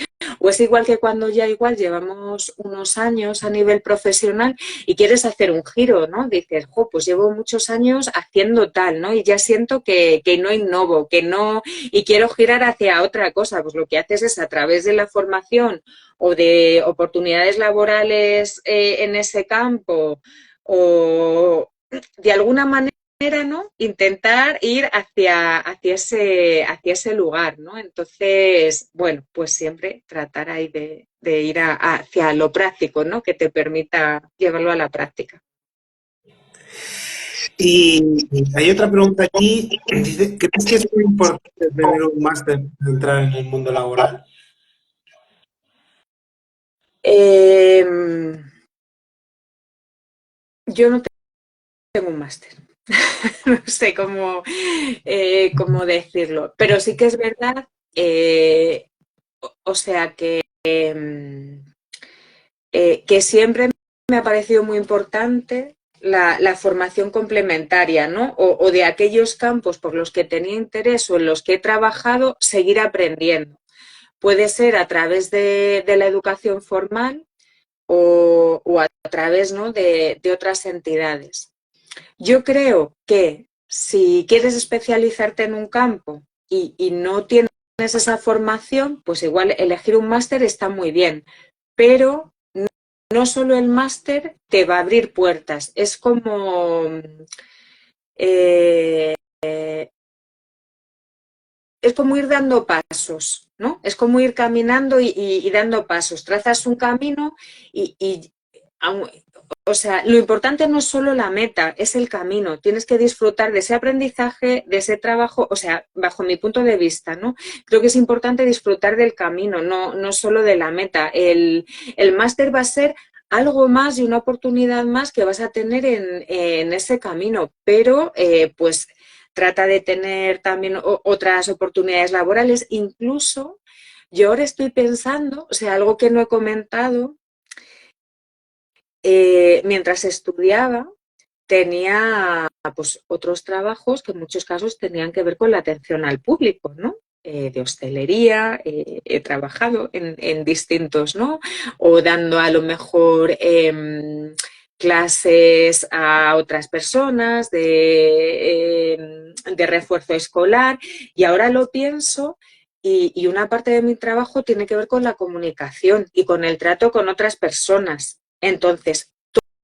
igual que cuando ya igual llevamos unos años a nivel profesional y quieres hacer un giro, ¿no? Dices, jo, pues llevo muchos años haciendo tal, ¿no? Y ya siento que no innovo, que no, y quiero girar hacia otra cosa. Pues lo que haces es a través de la formación o de oportunidades laborales en ese campo o de alguna manera, ¿no? Intentar ir hacia ese lugar, ¿no? Entonces, bueno, pues siempre tratar ahí de ir hacia lo práctico, ¿no? Que te permita llevarlo a la práctica. Y hay otra pregunta aquí. Dice, ¿crees que es muy importante tener un máster para entrar en el mundo laboral? Eh, yo no tengo un máster, no sé cómo decirlo, pero sí que es verdad, o sea que siempre me ha parecido muy importante la formación complementaria, ¿no? O de aquellos campos por los que tenía interés o en los que he trabajado, seguir aprendiendo. Puede ser a través de la educación formal o a través, ¿no? de otras entidades. Yo creo que si quieres especializarte en un campo y no tienes esa formación, pues igual elegir un máster está muy bien, pero no solo el máster te va a abrir puertas, eh, es como ir dando pasos, ¿no? Es como ir caminando y dando pasos. Trazas un camino y o sea, lo importante no es solo la meta, es el camino. Tienes que disfrutar de ese aprendizaje, de ese trabajo, o sea, bajo mi punto de vista, ¿no? Creo que es importante disfrutar del camino, no solo de la meta. El máster va a ser algo más y una oportunidad más que vas a tener en ese camino, pero pues trata de tener también otras oportunidades laborales. Incluso yo ahora estoy pensando, o sea, algo que no he comentado, mientras estudiaba tenía pues otros trabajos que en muchos casos tenían que ver con la atención al público, ¿no? De hostelería, he trabajado en distintos, ¿no? O dando a lo mejor clases a otras personas de refuerzo escolar, y ahora lo pienso y una parte de mi trabajo tiene que ver con la comunicación y con el trato con otras personas. Entonces,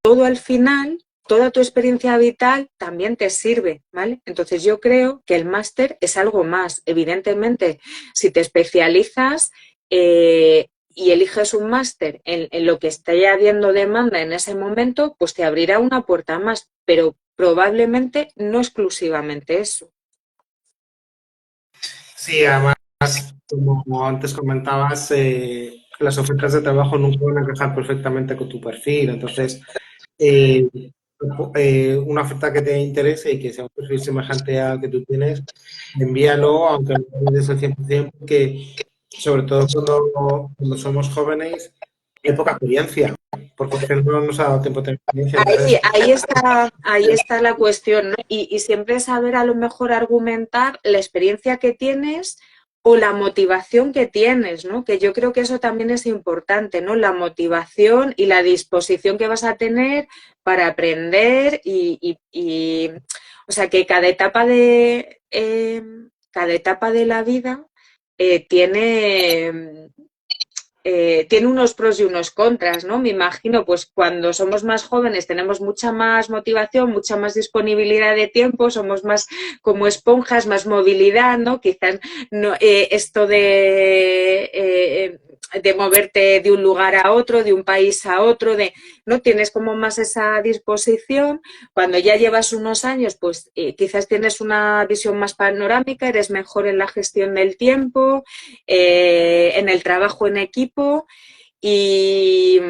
todo al final toda tu experiencia vital también te sirve, ¿vale? Entonces yo creo que el máster es algo más. Evidentemente, si te especializas y eliges un máster en lo que esté habiendo demanda en ese momento, pues te abrirá una puerta más, pero probablemente no exclusivamente eso. Sí, además, como antes comentabas, las ofertas de trabajo nunca van a encajar perfectamente con tu perfil. Entonces, eh, una oferta que te interese y que sea un perfil semejante al que tú tienes, envíalo, aunque no des el 100%, porque sobre todo cuando somos jóvenes hay poca experiencia, porque es que no nos ha dado tiempo de tener experiencia. Entonces, Ahí está la cuestión, ¿no? Y siempre saber a lo mejor argumentar la experiencia que tienes o la motivación que tienes, ¿no? Que yo creo que eso también es importante, ¿no? La motivación y la disposición que vas a tener para aprender o sea, que cada etapa de la vida tiene unos pros y unos contras, ¿no? Me imagino, pues cuando somos más jóvenes tenemos mucha más motivación, mucha más disponibilidad de tiempo, somos más como esponjas, más movilidad, ¿no? Quizás no, esto de moverte de un lugar a otro, de un país a otro, no tienes como más esa disposición. Cuando ya llevas unos años, pues quizás tienes una visión más panorámica, eres mejor en la gestión del tiempo, en el trabajo en equipo y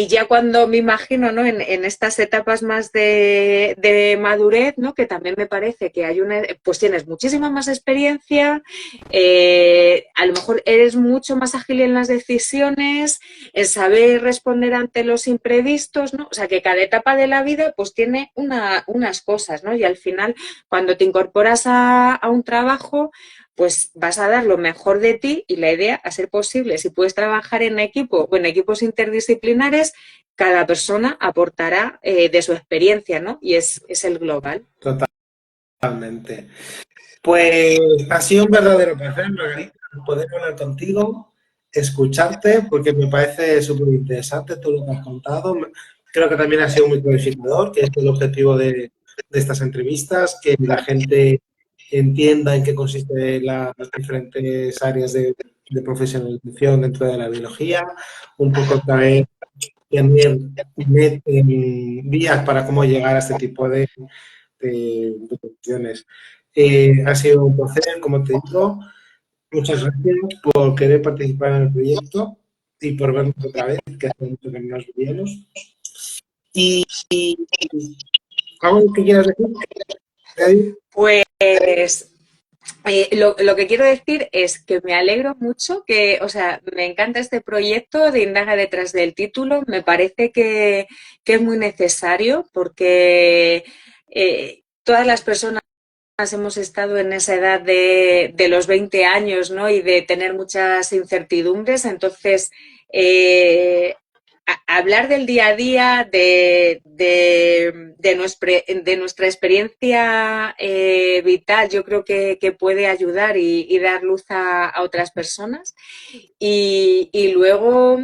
ya cuando me imagino, ¿no? en estas etapas más de madurez, ¿no? Que también me parece que pues tienes muchísima más experiencia, a lo mejor eres mucho más ágil en las decisiones, en saber responder ante los imprevistos, ¿no? O sea, que cada etapa de la vida pues tiene unas cosas, ¿no? Y al final, cuando te incorporas a un trabajo, pues vas a dar lo mejor de ti y la idea, a ser posible, si puedes trabajar en equipo o en equipos interdisciplinares, cada persona aportará de su experiencia, ¿no? Y es el global. totalmente. Pues ha sido un verdadero placer, Margarita, poder hablar contigo, escucharte, porque me parece súper interesante todo lo que has contado. Creo que también ha sido muy clarificador, que es el objetivo de estas entrevistas, que la gente entienda en qué consisten las diferentes áreas de profesionalización dentro de la biología, un poco también tener vías para cómo llegar a este tipo de cuestiones. Ha sido un placer, como te digo. Muchas gracias por querer participar en el proyecto y por vernos otra vez, que hace mucho que no nos veíamos. Y algo que quieras decir, David. Pues lo que quiero decir es que me alegro mucho o sea, me encanta este proyecto de Indaga detrás del título, me parece que es muy necesario porque todas las personas hemos estado en esa edad de los 20 años, ¿no? Y de tener muchas incertidumbres, entonces hablar del día a día, de nuestra experiencia vital, yo creo que puede ayudar y dar luz a otras personas. Y luego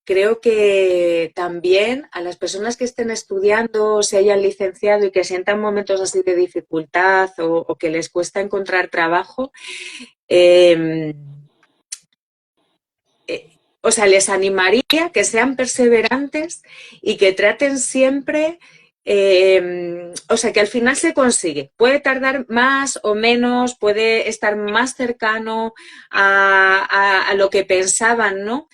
creo que también a las personas que estén estudiando, se hayan licenciado y que sientan momentos así de dificultad o que les cuesta encontrar trabajo, o sea, les animaría que sean perseverantes y que traten siempre, o sea, que al final se consigue. Puede tardar más o menos, puede estar más cercano a lo que pensaban, ¿no?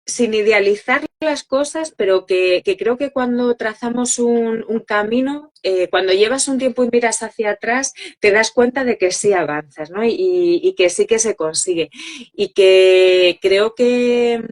Sin idealizar las cosas, pero que creo que cuando trazamos un camino, cuando llevas un tiempo y miras hacia atrás, te das cuenta de que sí avanzas, ¿no? Y que sí que se consigue. Y que creo que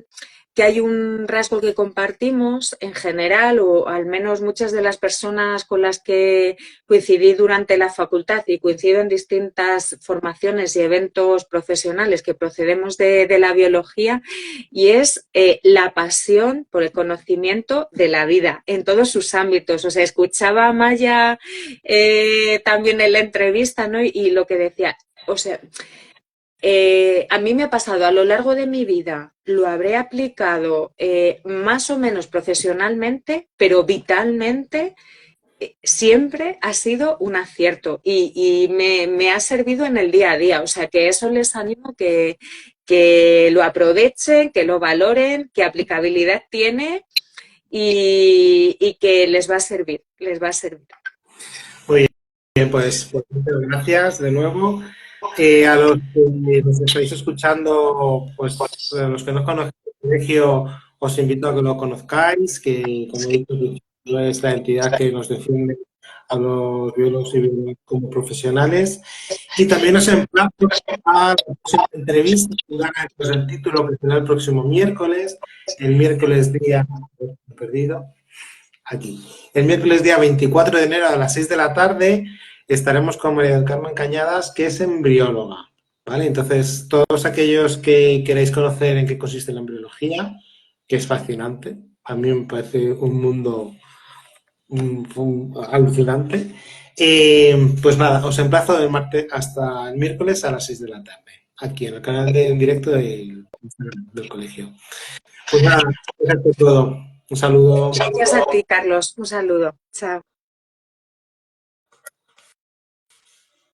hay un rasgo que compartimos en general, o al menos muchas de las personas con las que coincidí durante la facultad y coincido en distintas formaciones y eventos profesionales que procedemos de la biología, y es la pasión por el conocimiento de la vida en todos sus ámbitos. O sea, escuchaba a Maya también en la entrevista, ¿no? Y lo que decía, o sea, A mí me ha pasado a lo largo de mi vida, lo habré aplicado más o menos profesionalmente, pero vitalmente siempre ha sido un acierto y me ha servido en el día a día. O sea que eso les animo que lo aprovechen, que lo valoren, qué aplicabilidad tiene y que les va a servir, les va a servir. Muy bien, pues muchas gracias de nuevo. A los que nos estáis escuchando, pues a los que no conocéis el colegio, os invito a que lo conozcáis, que como he dicho, es la entidad que nos defiende a los biólogos y biólogos como profesionales. Y también os emplazo a la próxima entrevista, que es el título que será el próximo miércoles, el miércoles día, perdido, aquí. El miércoles día 24 de enero a las 6 de la tarde estaremos con María del Carmen Cañadas, que es embrióloga, ¿vale? Entonces, todos aquellos que queráis conocer en qué consiste la embriología, que es fascinante, a mí me parece un mundo alucinante, pues nada, os emplazo del martes hasta el miércoles a las 6 de la tarde, aquí en el canal en directo del colegio. Pues nada, eso es todo. Un saludo. Gracias a ti, Carlos. Un saludo. Chao.